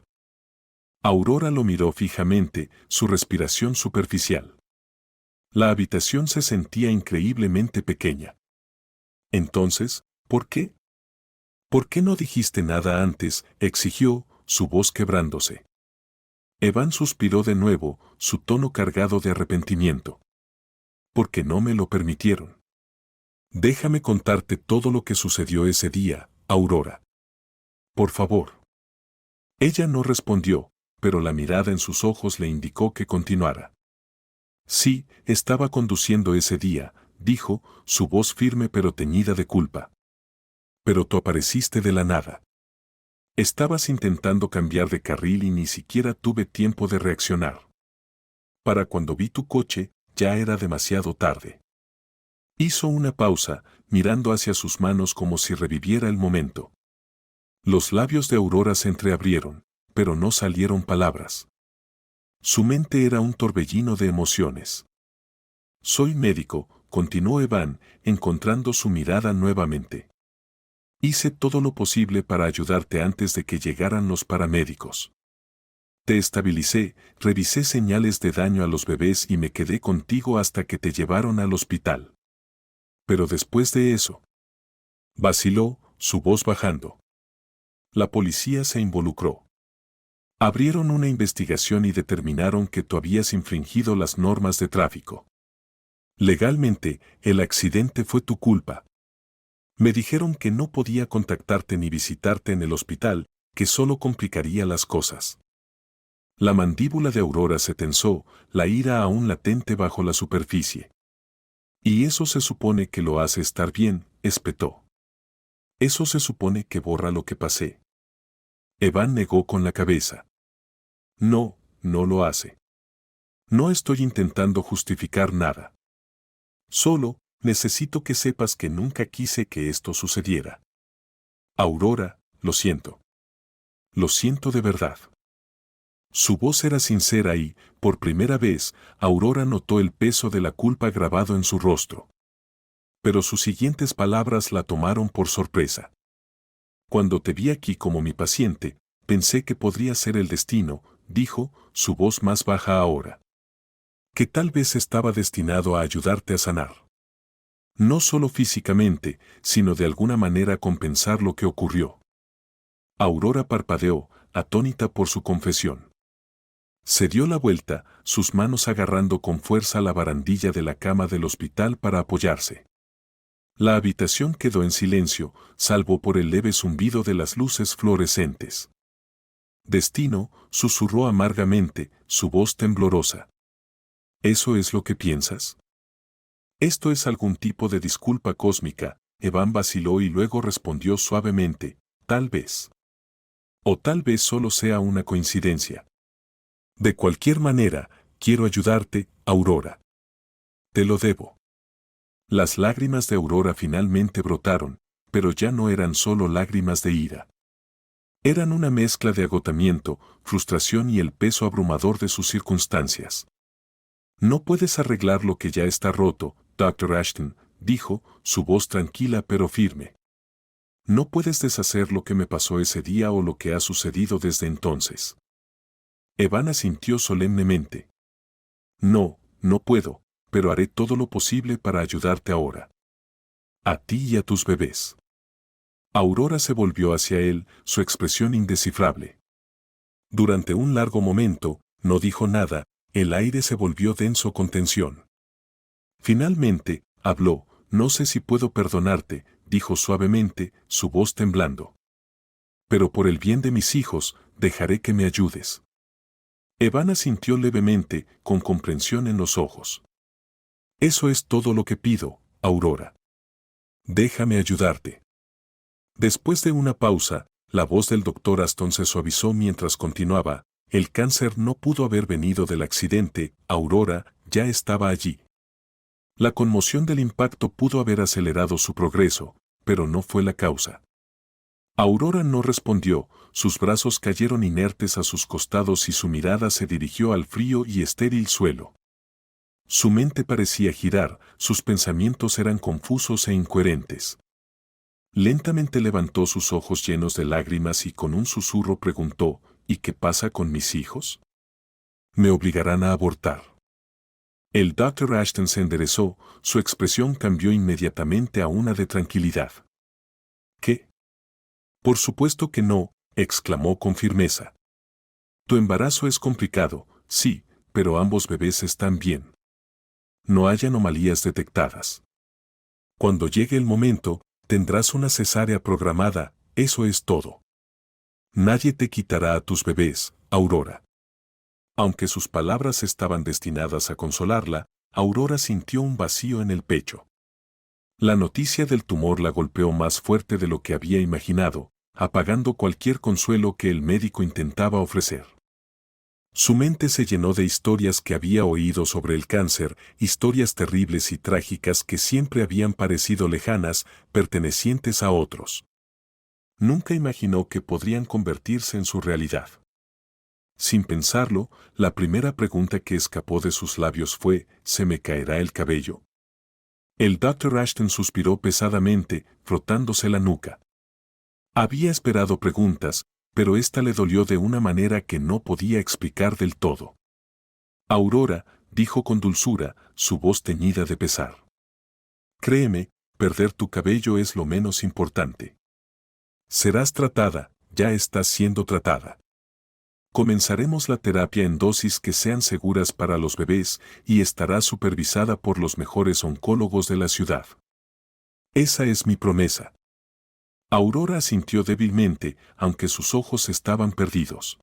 Aurora lo miró fijamente, su respiración superficial. La habitación se sentía increíblemente pequeña. Entonces, ¿por qué? ¿Por qué no dijiste nada antes?, exigió, su voz quebrándose. Evan suspiró de nuevo, su tono cargado de arrepentimiento. Porque no me lo permitieron. Déjame contarte todo lo que sucedió ese día, Aurora. Por favor. Ella no respondió, pero la mirada en sus ojos le indicó que continuara. Sí, estaba conduciendo ese día, dijo, su voz firme pero teñida de culpa. Pero tú apareciste de la nada. Estabas intentando cambiar de carril y ni siquiera tuve tiempo de reaccionar. Para cuando vi tu coche, ya era demasiado tarde. Hizo una pausa, mirando hacia sus manos como si reviviera el momento. Los labios de Aurora se entreabrieron, pero no salieron palabras. Su mente era un torbellino de emociones. Soy médico, continuó Evan, encontrando su mirada nuevamente. Hice todo lo posible para ayudarte antes de que llegaran los paramédicos. Te estabilicé, revisé señales de daño a los bebés y me quedé contigo hasta que te llevaron al hospital. Pero después de eso, vaciló, su voz bajando. La policía se involucró. Abrieron una investigación y determinaron que tú habías infringido las normas de tráfico. Legalmente, el accidente fue tu culpa. Me dijeron que no podía contactarte ni visitarte en el hospital, que solo complicaría las cosas. La mandíbula de Aurora se tensó, la ira aún latente bajo la superficie. Y eso se supone que lo hace estar bien, espetó. Eso se supone que borra lo que pasé. Evan negó con la cabeza. No, no lo hace. No estoy intentando justificar nada. Solo, necesito que sepas que nunca quise que esto sucediera. Aurora, lo siento. Lo siento de verdad. Su voz era sincera y, por primera vez, Aurora notó el peso de la culpa grabado en su rostro. Pero sus siguientes palabras la tomaron por sorpresa. Cuando te vi aquí como mi paciente, pensé que podría ser el destino, dijo, su voz más baja ahora. Que tal vez estaba destinado a ayudarte a sanar. No solo físicamente, sino de alguna manera compensar lo que ocurrió. Aurora parpadeó, atónita por su confesión. Se dio la vuelta, sus manos agarrando con fuerza la barandilla de la cama del hospital para apoyarse. La habitación quedó en silencio, salvo por el leve zumbido de las luces fluorescentes. Destino, susurró amargamente, su voz temblorosa. ¿Eso es lo que piensas? Esto es algún tipo de disculpa cósmica, Evan vaciló y luego respondió suavemente, tal vez. O tal vez solo sea una coincidencia. De cualquier manera, quiero ayudarte, Aurora. Te lo debo. Las lágrimas de Aurora finalmente brotaron, pero ya no eran solo lágrimas de ira. Eran una mezcla de agotamiento, frustración y el peso abrumador de sus circunstancias. No puedes arreglar lo que ya está roto, Dr. Ashton, dijo, su voz tranquila pero firme. No puedes deshacer lo que me pasó ese día o lo que ha sucedido desde entonces. Evan asintió solemnemente. No, no puedo, pero haré todo lo posible para ayudarte ahora. A ti y a tus bebés. Aurora se volvió hacia él, su expresión indescifrable. Durante un largo momento, no dijo nada, el aire se volvió denso con tensión. Finalmente, habló, no sé si puedo perdonarte, dijo suavemente, su voz temblando. Pero por el bien de mis hijos, dejaré que me ayudes. Evan asintió levemente, con comprensión en los ojos. Eso es todo lo que pido, Aurora. Déjame ayudarte. Después de una pausa, la voz del doctor Aston se suavizó mientras continuaba, el cáncer no pudo haber venido del accidente, Aurora ya estaba allí. La conmoción del impacto pudo haber acelerado su progreso, pero no fue la causa. Aurora no respondió, sus brazos cayeron inertes a sus costados y su mirada se dirigió al frío y estéril suelo. Su mente parecía girar, sus pensamientos eran confusos e incoherentes. Lentamente levantó sus ojos llenos de lágrimas y con un susurro preguntó, ¿y qué pasa con mis hijos? Me obligarán a abortar. El Dr. Ashton se enderezó, su expresión cambió inmediatamente a una de tranquilidad. ¿Qué? Por supuesto que no, exclamó con firmeza. Tu embarazo es complicado, sí, pero ambos bebés están bien. No hay anomalías detectadas. Cuando llegue el momento, tendrás una cesárea programada, eso es todo. Nadie te quitará a tus bebés, Aurora. Aunque sus palabras estaban destinadas a consolarla, Aurora sintió un vacío en el pecho. La noticia del tumor la golpeó más fuerte de lo que había imaginado, apagando cualquier consuelo que el médico intentaba ofrecer. Su mente se llenó de historias que había oído sobre el cáncer, historias terribles y trágicas que siempre habían parecido lejanas, pertenecientes a otros. Nunca imaginó que podrían convertirse en su realidad. Sin pensarlo, la primera pregunta que escapó de sus labios fue: ¿se me caerá el cabello? El Dr. Ashton suspiró pesadamente, frotándose la nuca. Había esperado preguntas, pero esta le dolió de una manera que no podía explicar del todo. Aurora, dijo con dulzura, su voz teñida de pesar. Créeme, perder tu cabello es lo menos importante. Serás tratada, ya estás siendo tratada. Comenzaremos la terapia en dosis que sean seguras para los bebés y estará supervisada por los mejores oncólogos de la ciudad. Esa es mi promesa. Aurora asintió débilmente, aunque sus ojos estaban perdidos.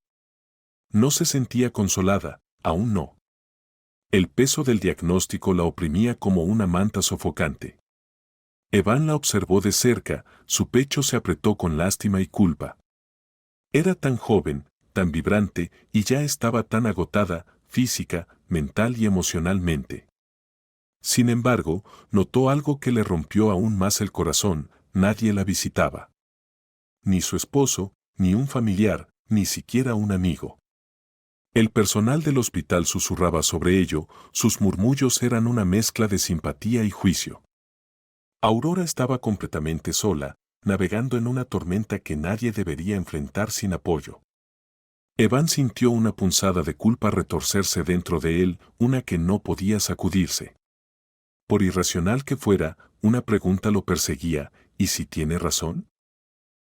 No se sentía consolada, aún no. El peso del diagnóstico la oprimía como una manta sofocante. Evan la observó de cerca, su pecho se apretó con lástima y culpa. Era tan joven, tan vibrante, y ya estaba tan agotada, física, mental y emocionalmente. Sin embargo, notó algo que le rompió aún más el corazón: nadie la visitaba. Ni su esposo, ni un familiar, ni siquiera un amigo. El personal del hospital susurraba sobre ello, sus murmullos eran una mezcla de simpatía y juicio. Aurora estaba completamente sola, navegando en una tormenta que nadie debería enfrentar sin apoyo. Evan sintió una punzada de culpa retorcerse dentro de él, una que no podía sacudirse. Por irracional que fuera, una pregunta lo perseguía: ¿y si tiene razón?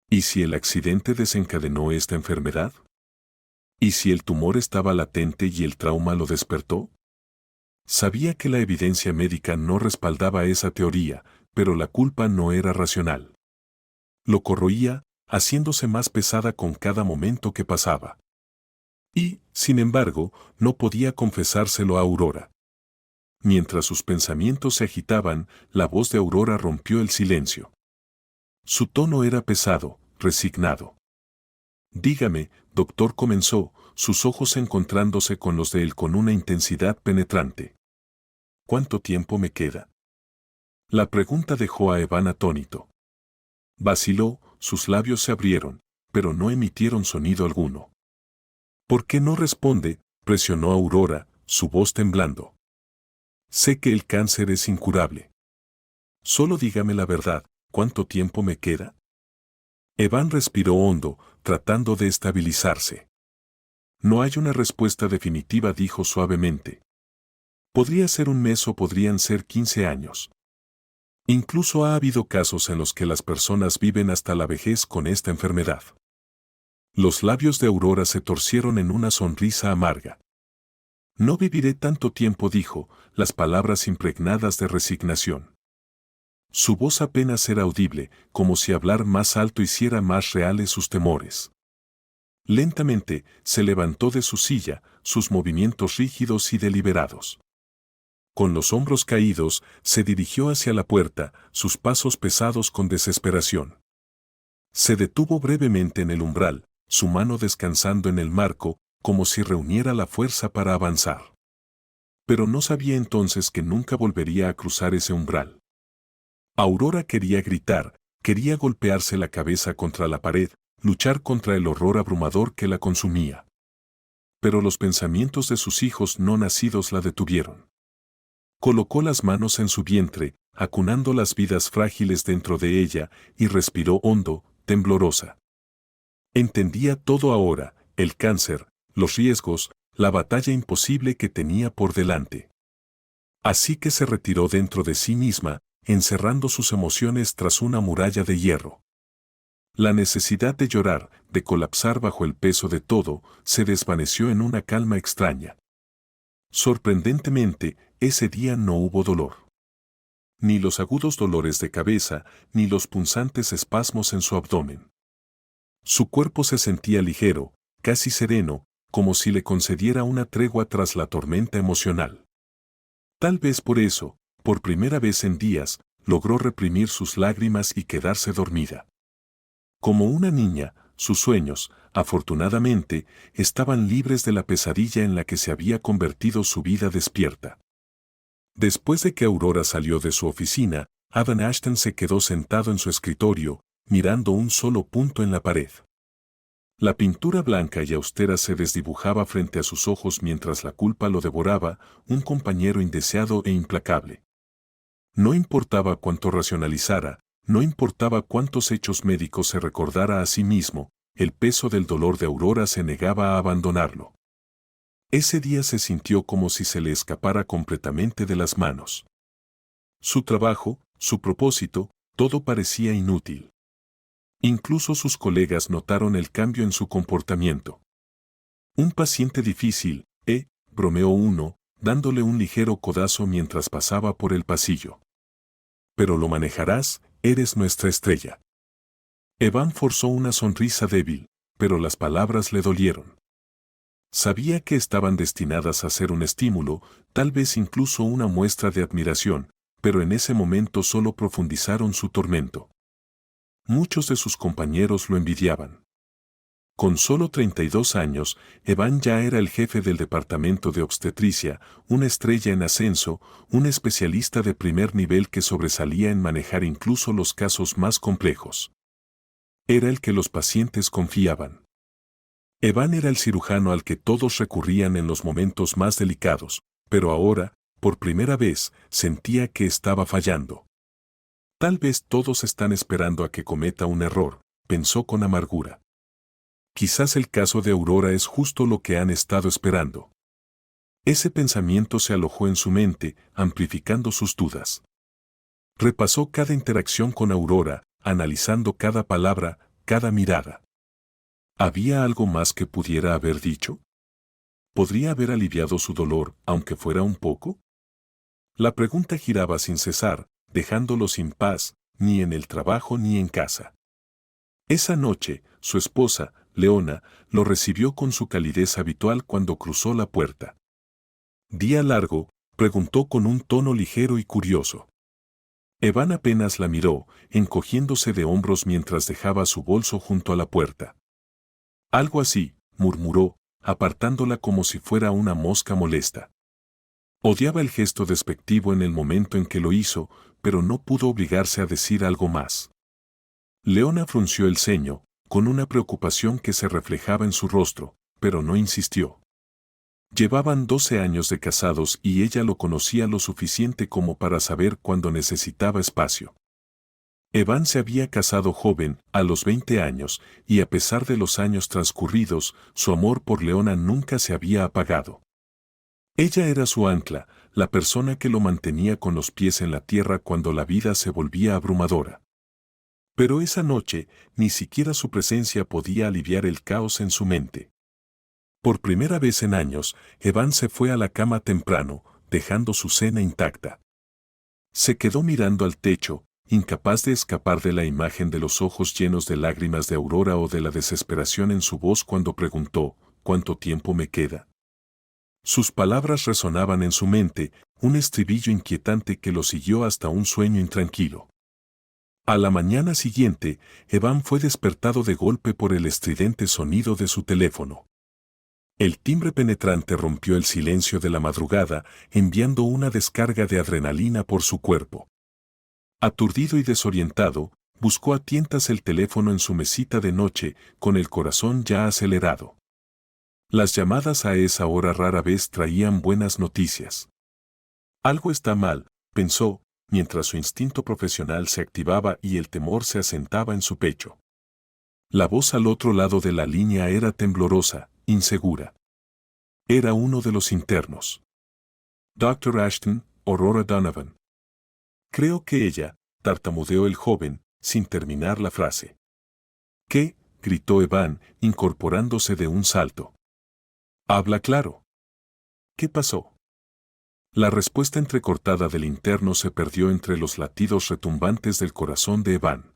¿Y si el accidente desencadenó esta enfermedad? ¿Y si el tumor estaba latente y el trauma lo despertó? Sabía que la evidencia médica no respaldaba esa teoría, pero la culpa no era racional. Lo corroía, haciéndose más pesada con cada momento que pasaba. Y, sin embargo, no podía confesárselo a Aurora. Mientras sus pensamientos se agitaban, la voz de Aurora rompió el silencio. Su tono era pesado, resignado. Dígame, doctor, comenzó, sus ojos encontrándose con los de él con una intensidad penetrante. ¿Cuánto tiempo me queda? La pregunta dejó a Evan atónito. Vaciló, sus labios se abrieron, pero no emitieron sonido alguno. ¿Por qué no responde?, presionó Aurora, su voz temblando. Sé que el cáncer es incurable. Solo dígame la verdad, ¿cuánto tiempo me queda? Evan respiró hondo, tratando de estabilizarse. No hay una respuesta definitiva, dijo suavemente. Podría ser un mes o podrían ser 15 años. Incluso ha habido casos en los que las personas viven hasta la vejez con esta enfermedad. Los labios de Aurora se torcieron en una sonrisa amarga. No viviré tanto tiempo, dijo, las palabras impregnadas de resignación. Su voz apenas era audible, como si hablar más alto hiciera más reales sus temores. Lentamente, se levantó de su silla, sus movimientos rígidos y deliberados. Con los hombros caídos, se dirigió hacia la puerta, sus pasos pesados con desesperación. Se detuvo brevemente en el umbral, su mano descansando en el marco, como si reuniera la fuerza para avanzar. Pero no sabía entonces que nunca volvería a cruzar ese umbral. Aurora quería gritar, quería golpearse la cabeza contra la pared, luchar contra el horror abrumador que la consumía. Pero los pensamientos de sus hijos no nacidos la detuvieron. Colocó las manos en su vientre, acunando las vidas frágiles dentro de ella, y respiró hondo, temblorosa. Entendía todo ahora: el cáncer, los riesgos, la batalla imposible que tenía por delante. Así que se retiró dentro de sí misma, encerrando sus emociones tras una muralla de hierro. La necesidad de llorar, de colapsar bajo el peso de todo, se desvaneció en una calma extraña. Sorprendentemente, ese día no hubo dolor. Ni los agudos dolores de cabeza, ni los punzantes espasmos en su abdomen. Su cuerpo se sentía ligero, casi sereno, como si le concediera una tregua tras la tormenta emocional. Tal vez por eso, por primera vez en días, logró reprimir sus lágrimas y quedarse dormida. Como una niña, sus sueños, afortunadamente, estaban libres de la pesadilla en la que se había convertido su vida despierta. Después de que Aurora salió de su oficina, Evan Ashton se quedó sentado en su escritorio, mirando un solo punto en la pared. La pintura blanca y austera se desdibujaba frente a sus ojos mientras la culpa lo devoraba, un compañero indeseado e implacable. No importaba cuánto racionalizara, no importaba cuántos hechos médicos se recordara a sí mismo, el peso del dolor de Aurora se negaba a abandonarlo. Ese día se sintió como si se le escapara completamente de las manos. Su trabajo, su propósito, todo parecía inútil. Incluso sus colegas notaron el cambio en su comportamiento. Un paciente difícil, bromeó uno, dándole un ligero codazo mientras pasaba por el pasillo. Pero lo manejarás, eres nuestra estrella. Evan forzó una sonrisa débil, pero las palabras le dolieron. Sabía que estaban destinadas a ser un estímulo, tal vez incluso una muestra de admiración, pero en ese momento solo profundizaron su tormento. Muchos de sus compañeros lo envidiaban. Con solo 32 años, Evan ya era el jefe del departamento de obstetricia, una estrella en ascenso, un especialista de primer nivel que sobresalía en manejar incluso los casos más complejos. Era el que los pacientes confiaban. Evan era el cirujano al que todos recurrían en los momentos más delicados, pero ahora, por primera vez, sentía que estaba fallando. Tal vez todos están esperando a que cometa un error, pensó con amargura. Quizás el caso de Aurora es justo lo que han estado esperando. Ese pensamiento se alojó en su mente, amplificando sus dudas. Repasó cada interacción con Aurora, analizando cada palabra, cada mirada. ¿Había algo más que pudiera haber dicho? ¿Podría haber aliviado su dolor, aunque fuera un poco? La pregunta giraba sin cesar, dejándolo sin paz, ni en el trabajo ni en casa. Esa noche, su esposa, Leona, lo recibió con su calidez habitual cuando cruzó la puerta. ¿Día largo?, preguntó con un tono ligero y curioso. Evan apenas la miró, encogiéndose de hombros mientras dejaba su bolso junto a la puerta. Algo así, murmuró, apartándola como si fuera una mosca molesta. Odiaba el gesto despectivo en el momento en que lo hizo, pero no pudo obligarse a decir algo más. Leona frunció el ceño, con una preocupación que se reflejaba en su rostro, pero no insistió. Llevaban 12 años de casados y ella lo conocía lo suficiente como para saber cuándo necesitaba espacio. Evan se había casado joven, a los 20 años, y a pesar de los años transcurridos, su amor por Leona nunca se había apagado. Ella era su ancla, la persona que lo mantenía con los pies en la tierra cuando la vida se volvía abrumadora. Pero esa noche, ni siquiera su presencia podía aliviar el caos en su mente. Por primera vez en años, Evan se fue a la cama temprano, dejando su cena intacta. Se quedó mirando al techo, incapaz de escapar de la imagen de los ojos llenos de lágrimas de Aurora o de la desesperación en su voz cuando preguntó, ¿cuánto tiempo me queda? Sus palabras resonaban en su mente, un estribillo inquietante que lo siguió hasta un sueño intranquilo. A la mañana siguiente, Evan fue despertado de golpe por el estridente sonido de su teléfono. El timbre penetrante rompió el silencio de la madrugada, enviando una descarga de adrenalina por su cuerpo. Aturdido y desorientado, buscó a tientas el teléfono en su mesita de noche, con el corazón ya acelerado. Las llamadas a esa hora rara vez traían buenas noticias. Algo está mal, pensó, mientras su instinto profesional se activaba y el temor se asentaba en su pecho. La voz al otro lado de la línea era temblorosa, insegura. Era uno de los internos. Dr. Ashton, Aurora Donovan. Creo que ella, tartamudeó el joven, sin terminar la frase. ¿Qué? Gritó Evan, incorporándose de un salto. Habla claro. ¿Qué pasó? La respuesta entrecortada del interno se perdió entre los latidos retumbantes del corazón de Evan.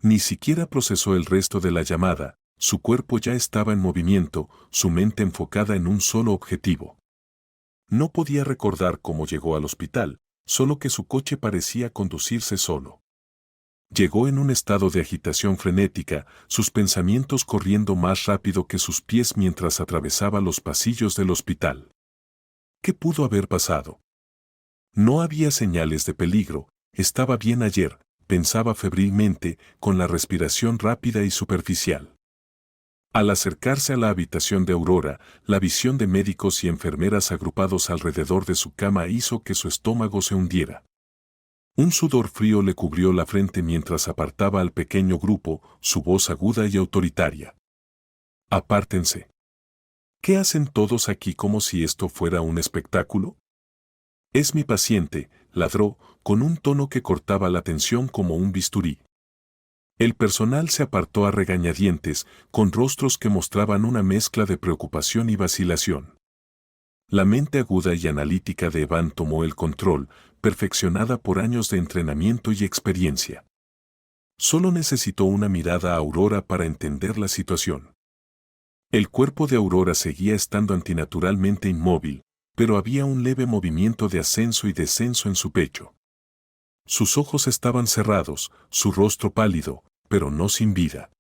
Ni siquiera procesó el resto de la llamada, su cuerpo ya estaba en movimiento, su mente enfocada en un solo objetivo. No podía recordar cómo llegó al hospital, solo que su coche parecía conducirse solo. Llegó en un estado de agitación frenética, sus pensamientos corriendo más rápido que sus pies mientras atravesaba los pasillos del hospital. ¿Qué pudo haber pasado? No había señales de peligro, estaba bien ayer, pensaba febrilmente, con la respiración rápida y superficial. Al acercarse a la habitación de Aurora, la visión de médicos y enfermeras agrupados alrededor de su cama hizo que su estómago se hundiera. Un sudor frío le cubrió la frente mientras apartaba al pequeño grupo, su voz aguda y autoritaria. Apártense. ¿Qué hacen todos aquí como si esto fuera un espectáculo? Es mi paciente, ladró, con un tono que cortaba la tensión como un bisturí. El personal se apartó a regañadientes, con rostros que mostraban una mezcla de preocupación y vacilación. La mente aguda y analítica de Evan tomó el control, perfeccionada por años de entrenamiento y experiencia. Solo necesitó una mirada a Aurora para entender la situación. El cuerpo de Aurora seguía estando antinaturalmente inmóvil, pero había un leve movimiento de ascenso y descenso en su pecho. Sus ojos estaban cerrados, su rostro pálido, pero no sin vida.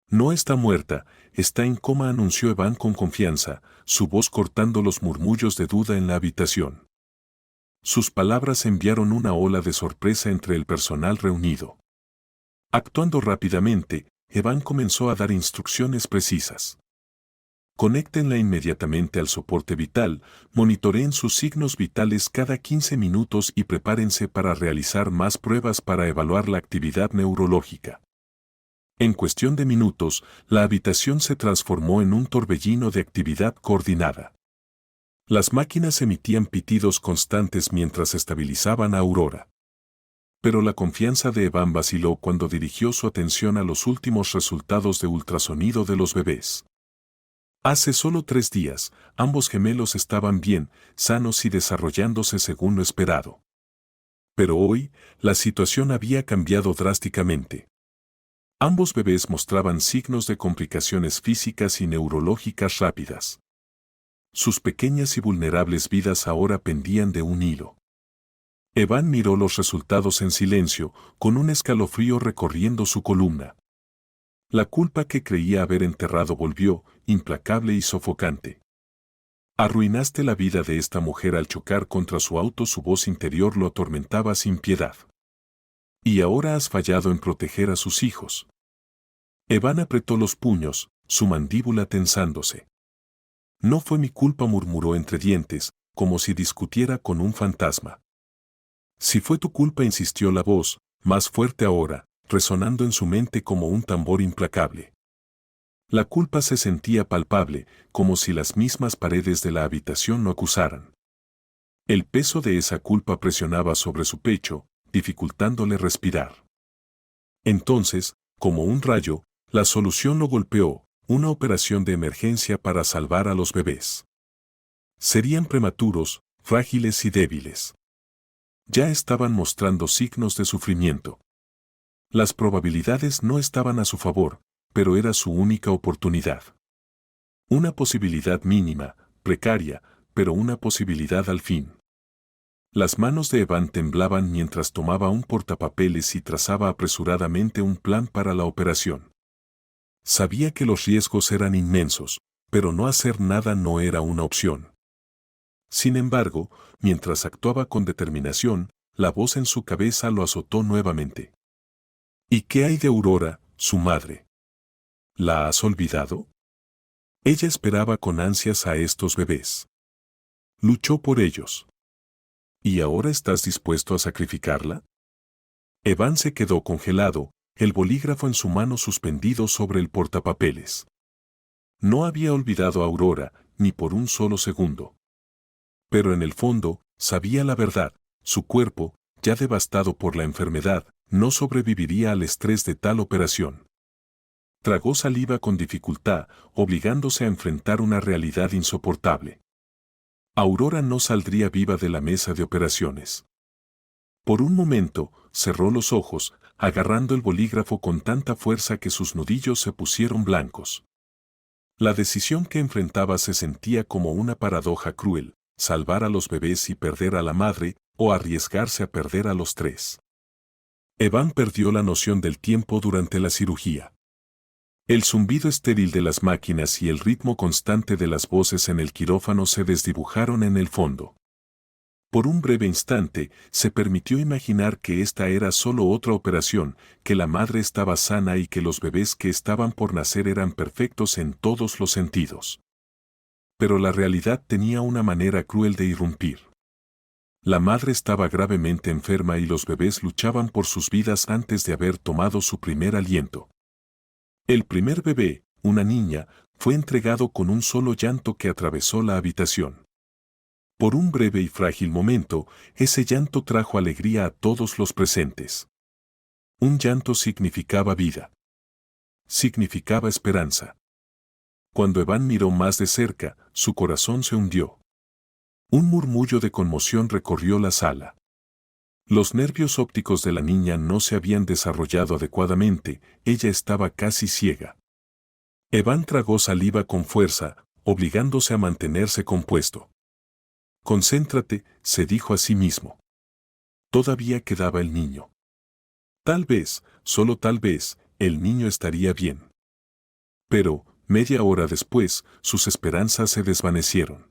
No está muerta, está en coma, anunció Evan con confianza, su voz cortando los murmullos de duda en la habitación. Sus palabras enviaron una ola de sorpresa entre el personal reunido. Actuando rápidamente, Evan comenzó a dar instrucciones precisas. Conéctenla inmediatamente al soporte vital, monitoreen sus signos vitales cada 15 minutos y prepárense para realizar más pruebas para evaluar la actividad neurológica. En cuestión de minutos, la habitación se transformó en un torbellino de actividad coordinada. Las máquinas emitían pitidos constantes mientras estabilizaban a Aurora. Pero la confianza de Evan vaciló cuando dirigió su atención a los últimos resultados de ultrasonido de los bebés. Hace solo 3 días, ambos gemelos estaban bien, sanos y desarrollándose según lo esperado. Pero hoy, la situación había cambiado drásticamente. Ambos bebés mostraban signos de complicaciones físicas y neurológicas rápidas. Sus pequeñas y vulnerables vidas ahora pendían de un hilo. Evan miró los resultados en silencio, con un escalofrío recorriendo su columna. La culpa que creía haber enterrado volvió, implacable y sofocante. Arruinaste la vida de esta mujer al chocar contra su auto, su voz interior lo atormentaba sin piedad. Y ahora has fallado en proteger a sus hijos. Evan apretó los puños, su mandíbula tensándose. No fue mi culpa, murmuró entre dientes, como si discutiera con un fantasma. Si fue tu culpa, insistió la voz, más fuerte ahora, resonando en su mente como un tambor implacable. La culpa se sentía palpable, como si las mismas paredes de la habitación lo acusaran. El peso de esa culpa presionaba sobre su pecho, dificultándole respirar. Entonces, como un rayo, la solución lo golpeó, una operación de emergencia para salvar a los bebés. Serían prematuros, frágiles y débiles. Ya estaban mostrando signos de sufrimiento. Las probabilidades no estaban a su favor, pero era su única oportunidad. Una posibilidad mínima, precaria, pero una posibilidad al fin. Las manos de Evan temblaban mientras tomaba un portapapeles y trazaba apresuradamente un plan para la operación. Sabía que los riesgos eran inmensos, pero no hacer nada no era una opción. Sin embargo, mientras actuaba con determinación, la voz en su cabeza lo azotó nuevamente. ¿Y qué hay de Aurora, su madre? ¿La has olvidado? Ella esperaba con ansias a estos bebés. Luchó por ellos. ¿Y ahora estás dispuesto a sacrificarla? Evan se quedó congelado, el bolígrafo en su mano suspendido sobre el portapapeles. No había olvidado a Aurora, ni por un solo segundo. Pero en el fondo, Sabía la verdad, su cuerpo, ya devastado por la enfermedad, no sobreviviría al estrés de tal operación. Tragó saliva con dificultad, obligándose a enfrentar una realidad insoportable. Aurora no saldría viva de la mesa de operaciones. Por un momento, cerró los ojos, agarrando el bolígrafo con tanta fuerza que sus nudillos se pusieron blancos. La decisión que enfrentaba se sentía como una paradoja cruel: salvar a los bebés y perder a la madre, o arriesgarse a perder a los tres. Evan perdió la noción del tiempo durante la cirugía. El zumbido estéril de las máquinas y el ritmo constante de las voces en el quirófano se desdibujaron en el fondo. Por un breve instante, se permitió imaginar que esta era solo otra operación, que la madre estaba sana y que los bebés que estaban por nacer eran perfectos en todos los sentidos. Pero la realidad tenía una manera cruel de irrumpir. La madre estaba gravemente enferma y los bebés luchaban por sus vidas antes de haber tomado su primer aliento. El primer bebé, una niña, fue entregado con un solo llanto que atravesó la habitación. Por un breve y frágil momento, ese llanto trajo alegría a todos los presentes. Un llanto significaba vida. Significaba esperanza. Cuando Evan miró más de cerca, su corazón se hundió. Un murmullo de conmoción recorrió la sala. Los nervios ópticos de la niña no se habían desarrollado adecuadamente, ella estaba casi ciega. Evan tragó saliva con fuerza, obligándose a mantenerse compuesto. Concéntrate, se dijo a sí mismo. Todavía quedaba el niño. Tal vez, solo tal vez, el niño estaría bien. Pero, media hora después, sus esperanzas se desvanecieron.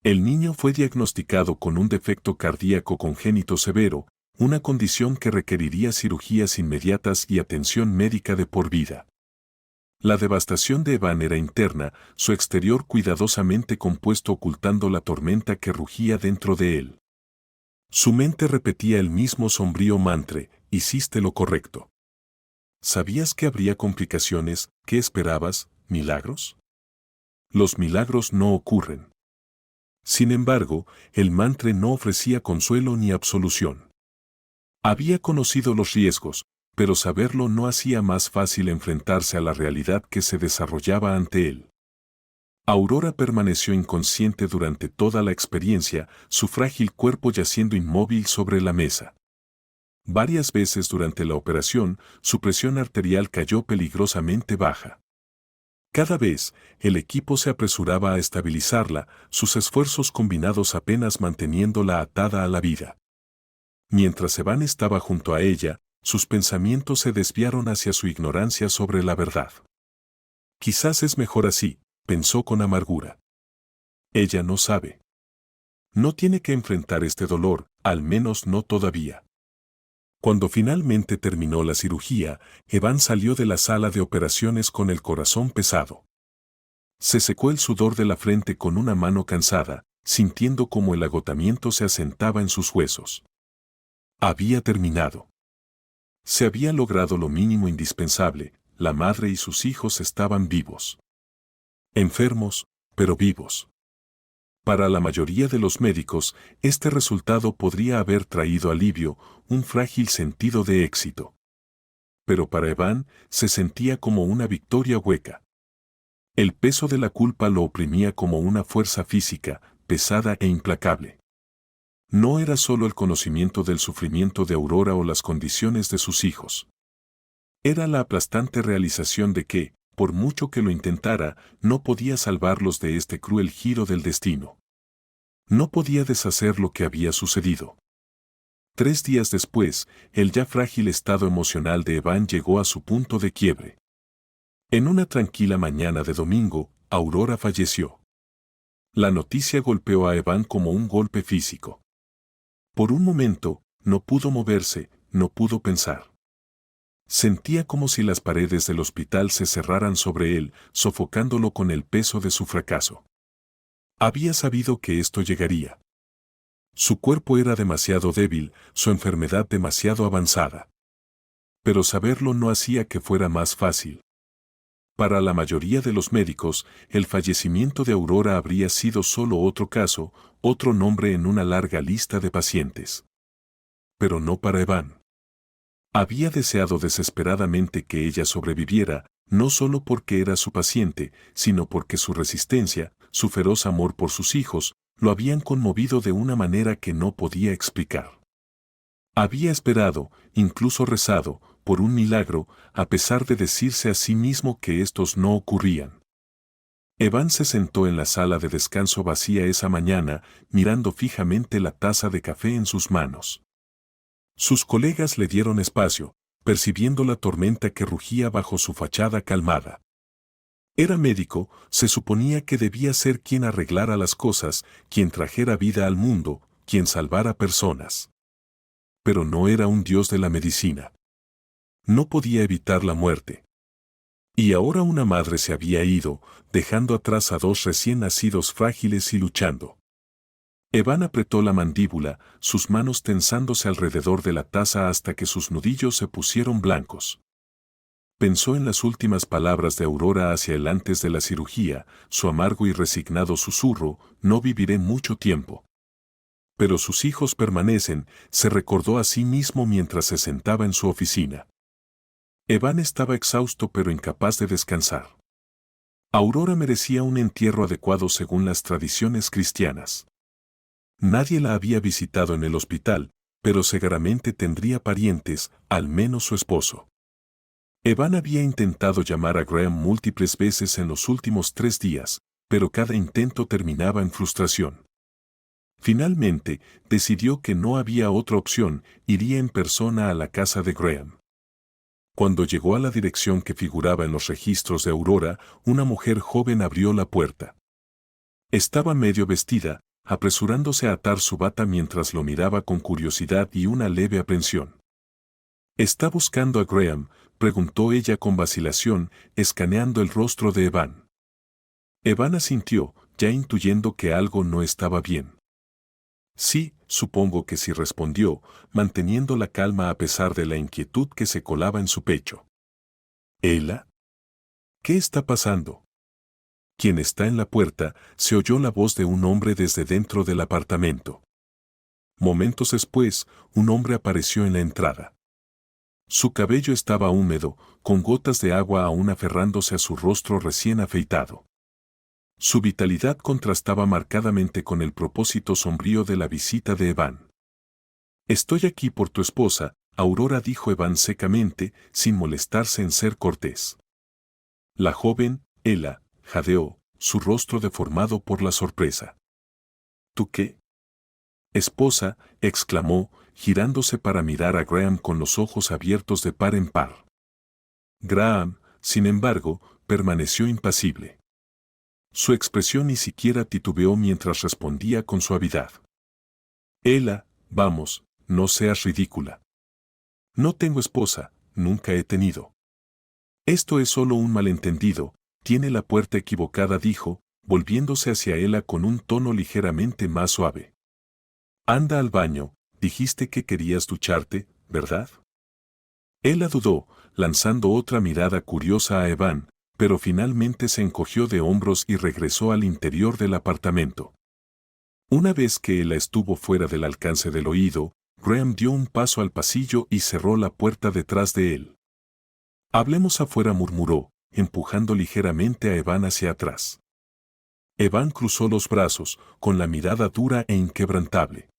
El niño fue diagnosticado con un defecto cardíaco congénito severo, una condición que requeriría cirugías inmediatas y atención médica de por vida. La devastación de Evan era interna, su exterior cuidadosamente compuesto ocultando la tormenta que rugía dentro de él. Su mente repetía el mismo sombrío mantra: hiciste lo correcto. ¿Sabías que habría complicaciones? ¿Qué esperabas? ¿Milagros? Los milagros no ocurren. Sin embargo, el mantra no ofrecía consuelo ni absolución. Había conocido los riesgos, pero saberlo no hacía más fácil enfrentarse a la realidad que se desarrollaba ante él. Aurora permaneció inconsciente durante toda la experiencia, su frágil cuerpo yaciendo inmóvil sobre la mesa. Varias veces durante la operación, su presión arterial cayó peligrosamente baja. Cada vez, el equipo se apresuraba a estabilizarla, sus esfuerzos combinados apenas manteniéndola atada a la vida. Mientras Evan estaba junto a ella, sus pensamientos se desviaron hacia su ignorancia sobre la verdad. Quizás es mejor así, pensó con amargura. Ella no sabe. No tiene que enfrentar este dolor, al menos no todavía. Cuando finalmente terminó la cirugía, Evan salió de la sala de operaciones con el corazón pesado. Se secó el sudor de la frente con una mano cansada, sintiendo cómo el agotamiento se asentaba en sus huesos. Había terminado. Se había logrado lo mínimo indispensable: la madre y sus hijos estaban vivos. Enfermos, pero vivos. Para la mayoría de los médicos, este resultado podría haber traído alivio, un frágil sentido de éxito. Pero para Evan, se sentía como una victoria hueca. El peso de la culpa lo oprimía como una fuerza física, pesada e implacable. No era solo el conocimiento del sufrimiento de Aurora o las condiciones de sus hijos. Era la aplastante realización de que, por mucho que lo intentara, no podía salvarlos de este cruel giro del destino. No podía deshacer lo que había sucedido. 3 días después, el ya frágil estado emocional de Evan llegó a su punto de quiebre. En una tranquila mañana de domingo, Aurora falleció. La noticia golpeó a Evan como un golpe físico. Por un momento, no pudo moverse, no pudo pensar. Sentía como si las paredes del hospital se cerraran sobre él, sofocándolo con el peso de su fracaso. Había sabido que esto llegaría. Su cuerpo era demasiado débil, su enfermedad demasiado avanzada. Pero saberlo no hacía que fuera más fácil. Para la mayoría de los médicos, el fallecimiento de Aurora habría sido solo otro caso, otro nombre en una larga lista de pacientes. Pero no para Evan. Había deseado desesperadamente que ella sobreviviera, no solo porque era su paciente, sino porque su resistencia, su feroz amor por sus hijos, lo habían conmovido de una manera que no podía explicar. Había esperado, incluso rezado, por un milagro, a pesar de decirse a sí mismo que estos no ocurrían. Evan se sentó en la sala de descanso vacía esa mañana, mirando fijamente la taza de café en sus manos. Sus colegas le dieron espacio, percibiendo la tormenta que rugía bajo su fachada calmada. Era médico, se suponía que debía ser quien arreglara las cosas, quien trajera vida al mundo, quien salvara personas. Pero no era un dios de la medicina. No podía evitar la muerte. Y ahora una madre se había ido, dejando atrás a dos recién nacidos frágiles y luchando. Evan apretó la mandíbula, sus manos tensándose alrededor de la taza hasta que sus nudillos se pusieron blancos. Pensó en las últimas palabras de Aurora hacia él antes de la cirugía, su amargo y resignado susurro: no viviré mucho tiempo. Pero sus hijos permanecen, se recordó a sí mismo mientras se sentaba en su oficina. Evan estaba exhausto pero incapaz de descansar. Aurora merecía un entierro adecuado según las tradiciones cristianas. Nadie la había visitado en el hospital, pero seguramente tendría parientes, al menos su esposo. Evan había intentado llamar a Graham múltiples veces en los últimos 3 días, pero cada intento terminaba en frustración. Finalmente, decidió que no había otra opción, iría en persona a la casa de Graham. Cuando llegó a la dirección que figuraba en los registros de Aurora, una mujer joven abrió la puerta. Estaba medio vestida, apresurándose a atar su bata mientras lo miraba con curiosidad y una leve aprensión. ¿Está buscando a Graham?, preguntó ella con vacilación, escaneando el rostro de Evan. Evan asintió, ya intuyendo que algo no estaba bien. Sí, supongo que sí, respondió, manteniendo la calma a pesar de la inquietud que se colaba en su pecho. ¿Ella? ¿Qué está pasando? ¿Quién está en la puerta? Se oyó la voz de un hombre desde dentro del apartamento. Momentos después, un hombre apareció en la entrada. Su cabello estaba húmedo, con gotas de agua aún aferrándose a su rostro recién afeitado. Su vitalidad contrastaba marcadamente con el propósito sombrío de la visita de Evan. «Estoy aquí por tu esposa», Aurora, dijo Evan secamente, sin molestarse en ser cortés. La joven, Ella, jadeó, su rostro deformado por la sorpresa. ¿Tú qué? «Esposa», exclamó, girándose para mirar a Graham con los ojos abiertos de par en par. Graham, sin embargo, permaneció impasible. Su expresión ni siquiera titubeó mientras respondía con suavidad. «Ella, vamos, no seas ridícula. No tengo esposa, nunca he tenido». «Esto es solo un malentendido, tiene la puerta equivocada», dijo, volviéndose hacia ella con un tono ligeramente más suave. «Anda al baño, dijiste que querías ducharte, ¿verdad?» Ella dudó, lanzando otra mirada curiosa a Evan, pero finalmente se encogió de hombros y regresó al interior del apartamento. Una vez que Ella estuvo fuera del alcance del oído, Graham dio un paso al pasillo y cerró la puerta detrás de él. «Hablemos afuera», murmuró, empujando ligeramente a Evan hacia atrás. Evan cruzó los brazos, con la mirada dura e inquebrantable.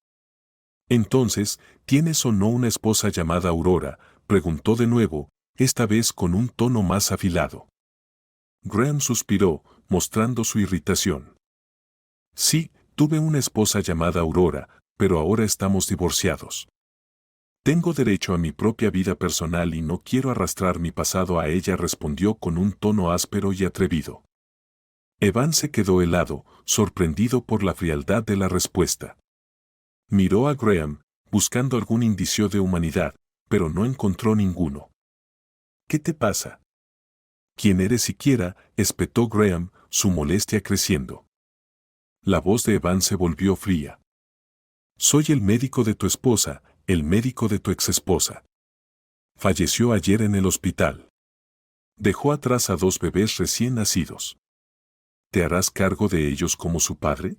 «Entonces, ¿tienes o no una esposa llamada Aurora?», preguntó de nuevo, esta vez con un tono más afilado. Graham suspiró, mostrando su irritación. «Sí, tuve una esposa llamada Aurora, pero ahora estamos divorciados. Tengo derecho a mi propia vida personal y no quiero arrastrar mi pasado a ella», respondió con un tono áspero y atrevido. Evan se quedó helado, sorprendido por la frialdad de la respuesta. Miró a Graham, buscando algún indicio de humanidad, pero no encontró ninguno. «¿Qué te pasa? ¿Quién eres siquiera?», espetó Graham, su molestia creciendo. La voz de Evan se volvió fría. «Soy el médico de tu esposa, el médico de tu exesposa. Falleció ayer en el hospital». Dejó atrás a 2 bebés recién nacidos. ¿Te harás cargo de ellos como su padre?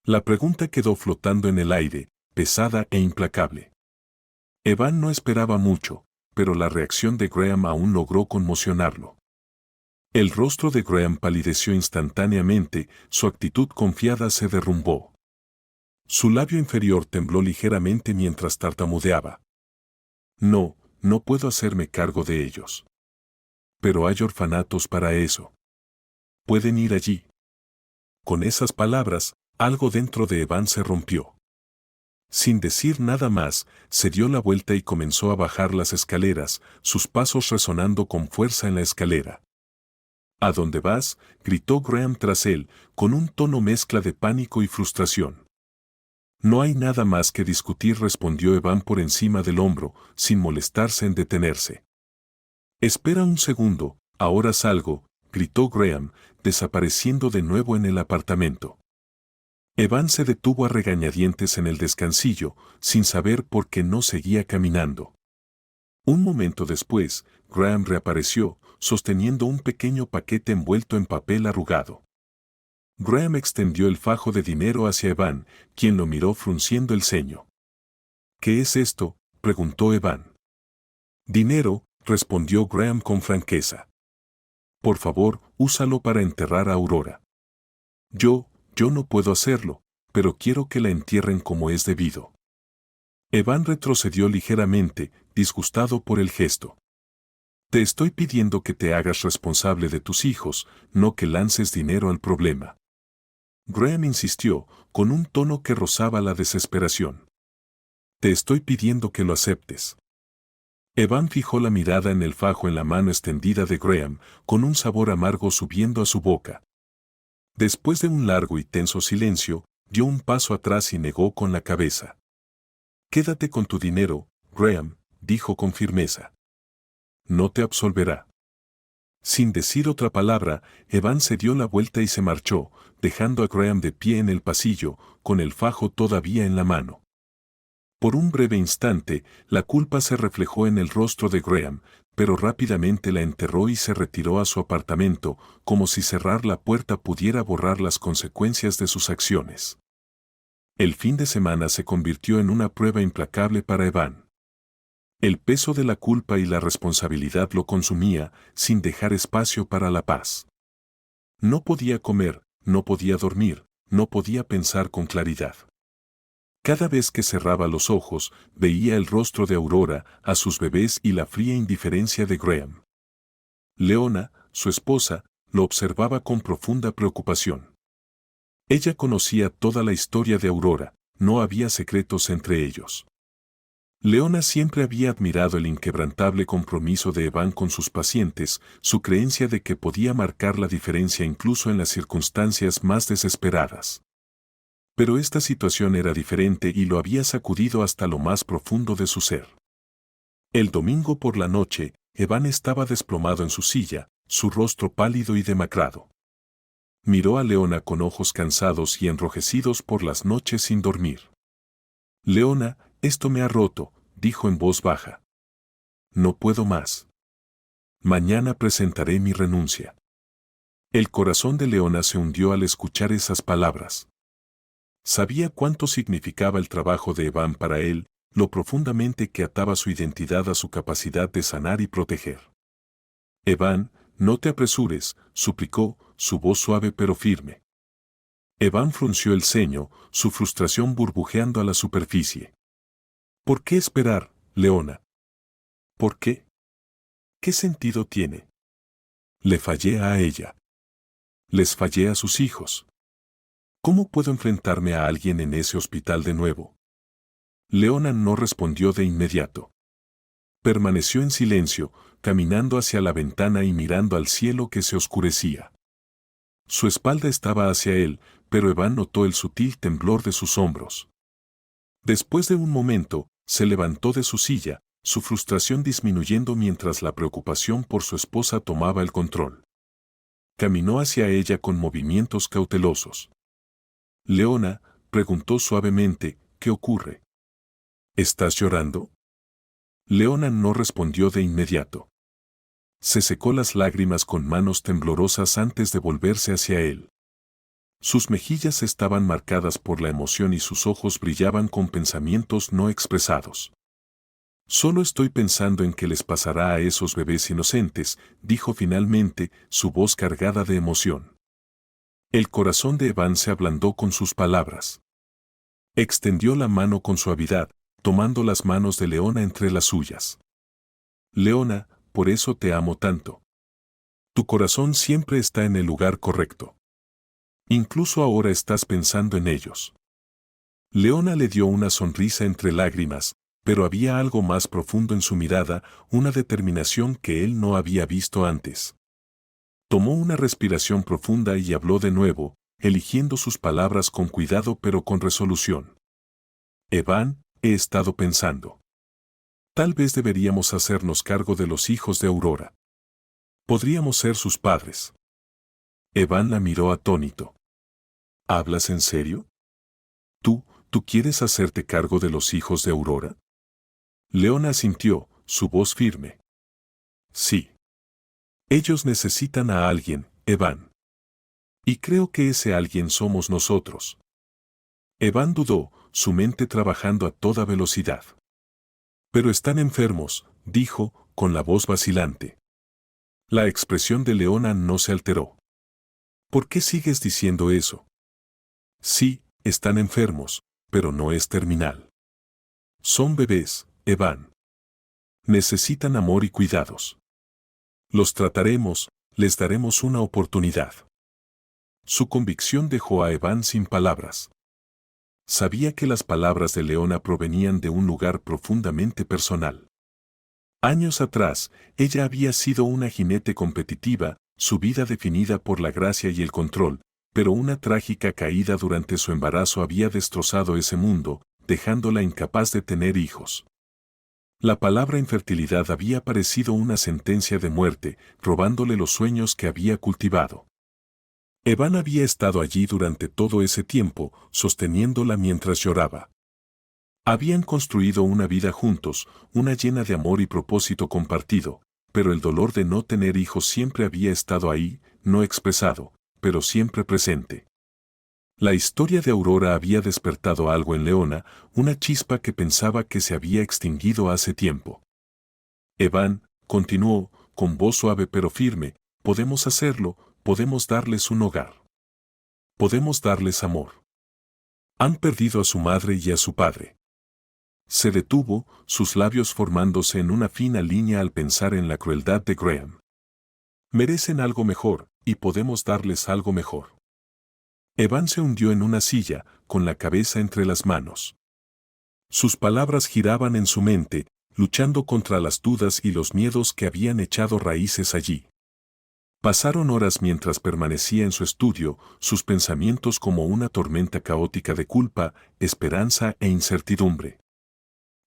La pregunta quedó flotando en el aire, pesada e implacable. Evan no esperaba mucho, pero la reacción de Graham aún logró conmocionarlo. El rostro de Graham palideció instantáneamente, su actitud confiada se derrumbó. Su labio inferior tembló ligeramente mientras tartamudeaba. No, no puedo hacerme cargo de ellos. Pero hay orfanatos para eso. Pueden ir allí. Con esas palabras, algo dentro de Evan se rompió. Sin decir nada más, se dio la vuelta y comenzó a bajar las escaleras, sus pasos resonando con fuerza en la escalera. ¿A dónde vas?, gritó Graham tras él, con un tono mezcla de pánico y frustración. No hay nada más que discutir, respondió Evan por encima del hombro, sin molestarse en detenerse. Espera un segundo, ahora salgo, gritó Graham, desapareciendo de nuevo en el apartamento. Evan se detuvo a regañadientes en el descansillo, sin saber por qué no seguía caminando. Un momento después, Graham reapareció, sosteniendo un pequeño paquete envuelto en papel arrugado. Graham extendió el fajo de dinero hacia Evan, quien lo miró frunciendo el ceño. ¿Qué es esto?, preguntó Evan. Dinero, respondió Graham con franqueza. Por favor, úsalo para enterrar a Aurora. Yo no puedo hacerlo, pero quiero que la entierren como es debido. Evan retrocedió ligeramente, disgustado por el gesto. Te estoy pidiendo que te hagas responsable de tus hijos, no que lances dinero al problema. Graham insistió, con un tono que rozaba la desesperación. Te estoy pidiendo que lo aceptes. Evan fijó la mirada en el fajo en la mano extendida de Graham, con un sabor amargo subiendo a su boca. Después de un largo y tenso silencio, dio un paso atrás y negó con la cabeza. Quédate con tu dinero, Graham, dijo con firmeza. No te absolverá. Sin decir otra palabra, Evan se dio la vuelta y se marchó, dejando a Graham de pie en el pasillo, con el fajo todavía en la mano. Por un breve instante, la culpa se reflejó en el rostro de Graham, pero rápidamente la enterró y se retiró a su apartamento, como si cerrar la puerta pudiera borrar las consecuencias de sus acciones. El fin de semana se convirtió en una prueba implacable para Evan. El peso de la culpa y la responsabilidad lo consumía, sin dejar espacio para la paz. No podía comer, no podía dormir, no podía pensar con claridad. Cada vez que cerraba los ojos, veía el rostro de Aurora, a sus bebés y la fría indiferencia de Graham. Leona, su esposa, lo observaba con profunda preocupación. Ella conocía toda la historia de Aurora, no había secretos entre ellos. Leona siempre había admirado el inquebrantable compromiso de Evan con sus pacientes, su creencia de que podía marcar la diferencia incluso en las circunstancias más desesperadas. Pero esta situación era diferente y lo había sacudido hasta lo más profundo de su ser. El domingo por la noche, Evan estaba desplomado en su silla, su rostro pálido y demacrado. Miró a Leona con ojos cansados y enrojecidos por las noches sin dormir. Leona, esto me ha roto, dijo en voz baja. No puedo más. Mañana presentaré mi renuncia. El corazón de Leona se hundió al escuchar esas palabras. Sabía cuánto significaba el trabajo de Evan para él, lo profundamente que ataba su identidad a su capacidad de sanar y proteger. Evan, no te apresures, suplicó, su voz suave pero firme. Evan frunció el ceño, su frustración burbujeando a la superficie. ¿Por qué esperar, Leona? ¿Por qué? ¿Qué sentido tiene? Le fallé a ella. Les fallé a sus hijos. ¿Cómo puedo enfrentarme a alguien en ese hospital de nuevo? Leona no respondió de inmediato. Permaneció en silencio, caminando hacia la ventana y mirando al cielo que se oscurecía. Su espalda estaba hacia él, pero Evan notó el sutil temblor de sus hombros. Después de un momento, se levantó de su silla, su frustración disminuyendo mientras la preocupación por su esposa tomaba el control. Caminó hacia ella con movimientos cautelosos. Leona, preguntó suavemente, ¿qué ocurre? ¿Estás llorando? Leona no respondió de inmediato. Se secó las lágrimas con manos temblorosas antes de volverse hacia él. Sus mejillas estaban marcadas por la emoción y sus ojos brillaban con pensamientos no expresados. Solo estoy pensando en qué les pasará a esos bebés inocentes, dijo finalmente, su voz cargada de emoción. El corazón de Evan se ablandó con sus palabras. Extendió la mano con suavidad, tomando las manos de Leona entre las suyas. Leona, por eso te amo tanto. Tu corazón siempre está en el lugar correcto. Incluso ahora estás pensando en ellos. Leona le dio una sonrisa entre lágrimas, pero había algo más profundo en su mirada, una determinación que él no había visto antes. Tomó una respiración profunda y habló de nuevo, eligiendo sus palabras con cuidado pero con resolución. Evan, he estado pensando. Tal vez deberíamos hacernos cargo de los hijos de Aurora. Podríamos ser sus padres. Evan la miró atónito. ¿Hablas en serio? ¿Tú quieres hacerte cargo de los hijos de Aurora? Leona asintió, su voz firme. Sí. Ellos necesitan a alguien, Evan. Y creo que ese alguien somos nosotros. Evan dudó, su mente trabajando a toda velocidad. Pero están enfermos, dijo, con la voz vacilante. La expresión de Leona no se alteró. ¿Por qué sigues diciendo eso? Sí, están enfermos, pero no es terminal. Son bebés, Evan. Necesitan amor y cuidados. Los trataremos, les daremos una oportunidad. Su convicción dejó a Evan sin palabras. Sabía que las palabras de Leona provenían de un lugar profundamente personal. Años atrás, ella había sido una jinete competitiva, su vida definida por la gracia y el control, pero una trágica caída durante su embarazo había destrozado ese mundo, dejándola incapaz de tener hijos. La palabra infertilidad había parecido una sentencia de muerte, robándole los sueños que había cultivado. Evan había estado allí durante todo ese tiempo, sosteniéndola mientras lloraba. Habían construido una vida juntos, una llena de amor y propósito compartido, pero el dolor de no tener hijos siempre había estado ahí, no expresado, pero siempre presente. La historia de Aurora había despertado algo en Leona, una chispa que pensaba que se había extinguido hace tiempo. Evan, continuó, con voz suave pero firme, podemos hacerlo, podemos darles un hogar. Podemos darles amor. Han perdido a su madre y a su padre. Se detuvo, sus labios formándose en una fina línea al pensar en la crueldad de Graham. Merecen algo mejor, y podemos darles algo mejor. Evan se hundió en una silla, con la cabeza entre las manos. Sus palabras giraban en su mente, luchando contra las dudas y los miedos que habían echado raíces allí. Pasaron horas mientras permanecía en su estudio, sus pensamientos como una tormenta caótica de culpa, esperanza e incertidumbre.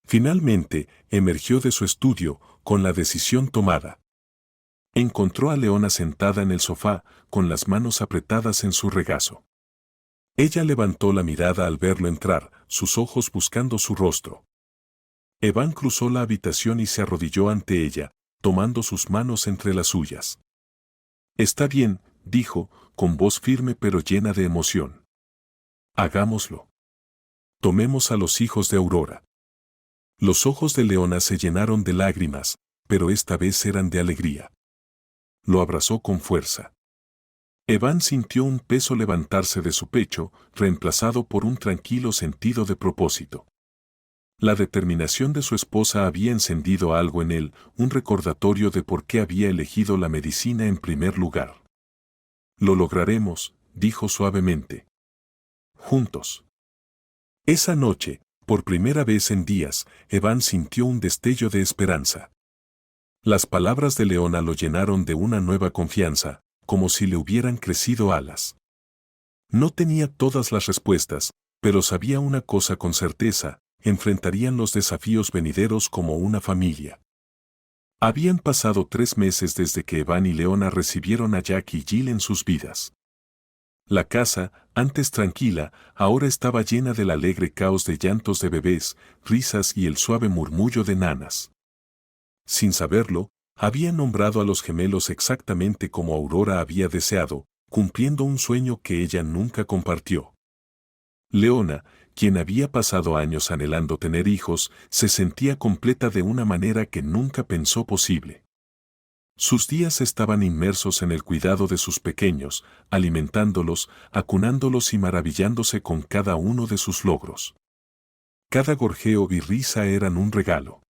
Finalmente, emergió de su estudio, con la decisión tomada. Encontró a Leona sentada en el sofá, con las manos apretadas en su regazo. Ella levantó la mirada al verlo entrar, sus ojos buscando su rostro. Evan cruzó la habitación y se arrodilló ante ella, tomando sus manos entre las suyas. Está bien, dijo, con voz firme pero llena de emoción. Hagámoslo. Tomemos a los hijos de Aurora. Los ojos de Leona se llenaron de lágrimas, pero esta vez eran de alegría. Lo abrazó con fuerza. Evan sintió un peso levantarse de su pecho, reemplazado por un tranquilo sentido de propósito. La determinación de su esposa había encendido algo en él, un recordatorio de por qué había elegido la medicina en primer lugar. Lo lograremos, dijo suavemente. Juntos. Esa noche, por primera vez en días, Evan sintió un destello de esperanza. Las palabras de Leona lo llenaron de una nueva confianza, como si le hubieran crecido alas. No tenía todas las respuestas, pero sabía una cosa con certeza, enfrentarían los desafíos venideros como una familia. Habían pasado 3 meses desde que Evan y Leona recibieron a Jack y Jill en sus vidas. La casa, antes tranquila, ahora estaba llena del alegre caos de llantos de bebés, risas y el suave murmullo de nanas. Sin saberlo, Había nombrado a los gemelos exactamente como Aurora había deseado, cumpliendo un sueño que ella nunca compartió. Leona, quien había pasado años anhelando tener hijos, se sentía completa de una manera que nunca pensó posible. Sus días estaban inmersos en el cuidado de sus pequeños, alimentándolos, acunándolos y maravillándose con cada uno de sus logros. Cada gorjeo y risa eran un regalo.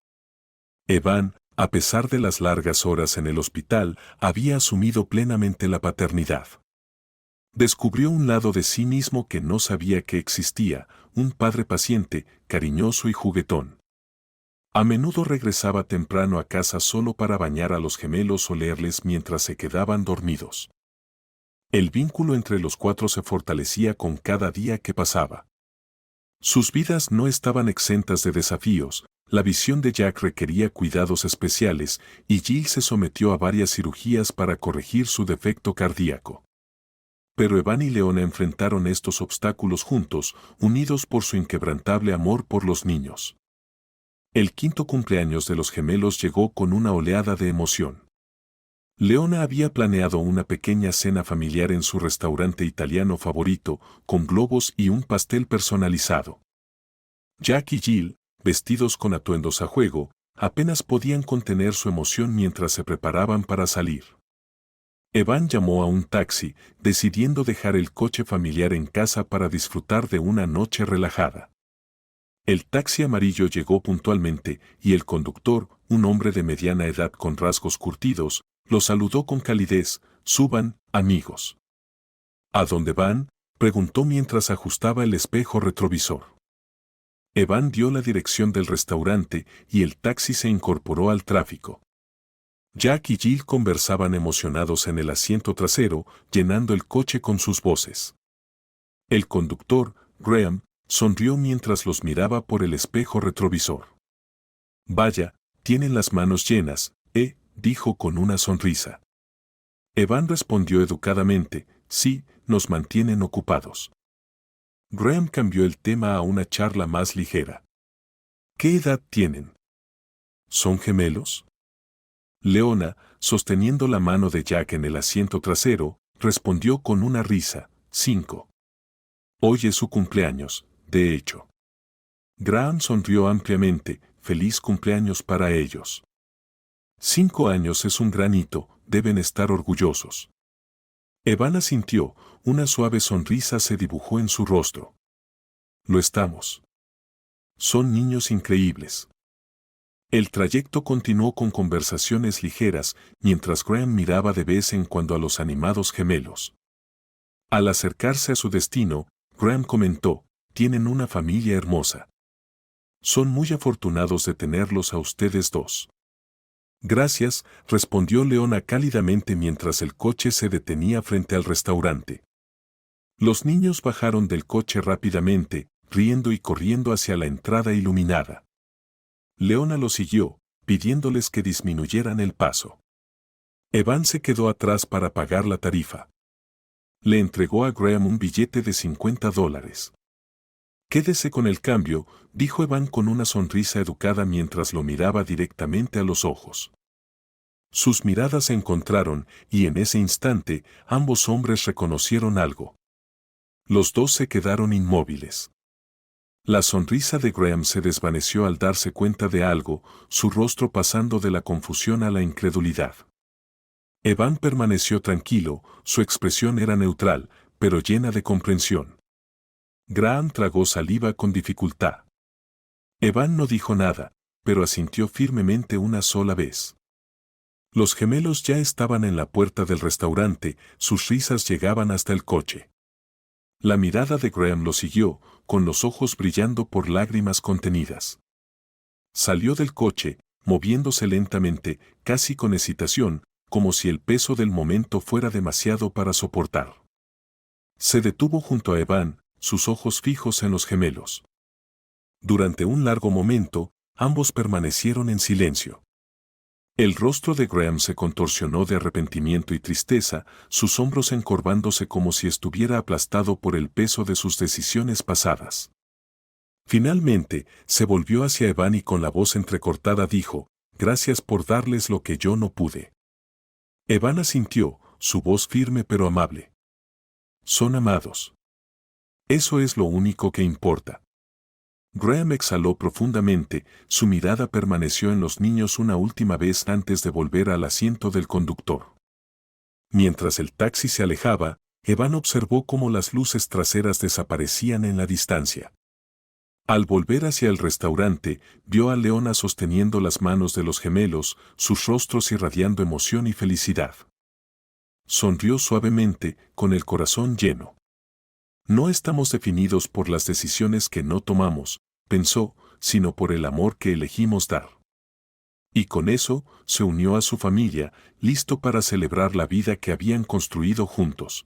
Evan, a pesar de las largas horas en el hospital, había asumido plenamente la paternidad. Descubrió un lado de sí mismo que no sabía que existía, un padre paciente, cariñoso y juguetón. A menudo regresaba temprano a casa solo para bañar a los gemelos o leerles mientras se quedaban dormidos. El vínculo entre los cuatro se fortalecía con cada día que pasaba. Sus vidas no estaban exentas de desafíos, la visión de Jack requería cuidados especiales y Jill se sometió a varias cirugías para corregir su defecto cardíaco. Pero Evan y Leona enfrentaron estos obstáculos juntos, unidos por su inquebrantable amor por los niños. El quinto cumpleaños de los gemelos llegó con una oleada de emoción. Leona había planeado una pequeña cena familiar en su restaurante italiano favorito, con globos y un pastel personalizado. Jack y Jill, vestidos con atuendos a juego, apenas podían contener su emoción mientras se preparaban para salir. Evan llamó a un taxi, decidiendo dejar el coche familiar en casa para disfrutar de una noche relajada. El taxi amarillo llegó puntualmente y el conductor, un hombre de mediana edad con rasgos curtidos, lo saludó con calidez: «Suban, amigos». «¿A dónde van?», preguntó mientras ajustaba el espejo retrovisor. Evan dio la dirección del restaurante y el taxi se incorporó al tráfico. Jack y Jill conversaban emocionados en el asiento trasero, llenando el coche con sus voces. El conductor, Graham, sonrió mientras los miraba por el espejo retrovisor. «Vaya, tienen las manos llenas», dijo con una sonrisa. Evan respondió educadamente: «Sí, nos mantienen ocupados». Graham cambió el tema a una charla más ligera. «¿Qué edad tienen? ¿Son gemelos?». Leona, sosteniendo la mano de Jack en el asiento trasero, respondió con una risa: «5. Hoy es su cumpleaños, de hecho». Graham sonrió ampliamente: «Feliz cumpleaños para ellos». 5 años es un gran hito, deben estar orgullosos. Evan asintió, una suave sonrisa se dibujó en su rostro. «Lo estamos. Son niños increíbles». El trayecto continuó con conversaciones ligeras, mientras Graham miraba de vez en cuando a los animados gemelos. Al acercarse a su destino, Graham comentó: «Tienen una familia hermosa. Son muy afortunados de tenerlos a ustedes dos». «Gracias», respondió Leona cálidamente mientras el coche se detenía frente al restaurante. Los niños bajaron del coche rápidamente, riendo y corriendo hacia la entrada iluminada. Leona los siguió, pidiéndoles que disminuyeran el paso. Evan se quedó atrás para pagar la tarifa. Le entregó a Graham un billete de $50. «Quédese con el cambio», dijo Evan con una sonrisa educada mientras lo miraba directamente a los ojos. Sus miradas se encontraron y en ese instante ambos hombres reconocieron algo. Los dos se quedaron inmóviles. La sonrisa de Graham se desvaneció al darse cuenta de algo, su rostro pasando de la confusión a la incredulidad. Evan permaneció tranquilo, su expresión era neutral, pero llena de comprensión. Graham tragó saliva con dificultad. Evan no dijo nada, pero asintió firmemente una sola vez. Los gemelos ya estaban en la puerta del restaurante, sus risas llegaban hasta el coche. La mirada de Graham lo siguió, con los ojos brillando por lágrimas contenidas. Salió del coche, moviéndose lentamente, casi con hesitación, como si el peso del momento fuera demasiado para soportar. Se detuvo junto a Evan, sus ojos fijos en los gemelos. Durante un largo momento, ambos permanecieron en silencio. El rostro de Graham se contorsionó de arrepentimiento y tristeza, sus hombros encorvándose como si estuviera aplastado por el peso de sus decisiones pasadas. Finalmente, se volvió hacia Evan y con la voz entrecortada dijo: gracias por darles lo que yo no pude. Evan asintió, su voz firme pero amable. Son amados. Eso es lo único que importa. Graham exhaló profundamente, su mirada permaneció en los niños una última vez antes de volver al asiento del conductor. Mientras el taxi se alejaba, Evan observó cómo las luces traseras desaparecían en la distancia. Al volver hacia el restaurante, vio a Leona sosteniendo las manos de los gemelos, sus rostros irradiando emoción y felicidad. Sonrió suavemente, con el corazón lleno. No estamos definidos por las decisiones que no tomamos, pensó, sino por el amor que elegimos dar. Y con eso, se unió a su familia, listo para celebrar la vida que habían construido juntos.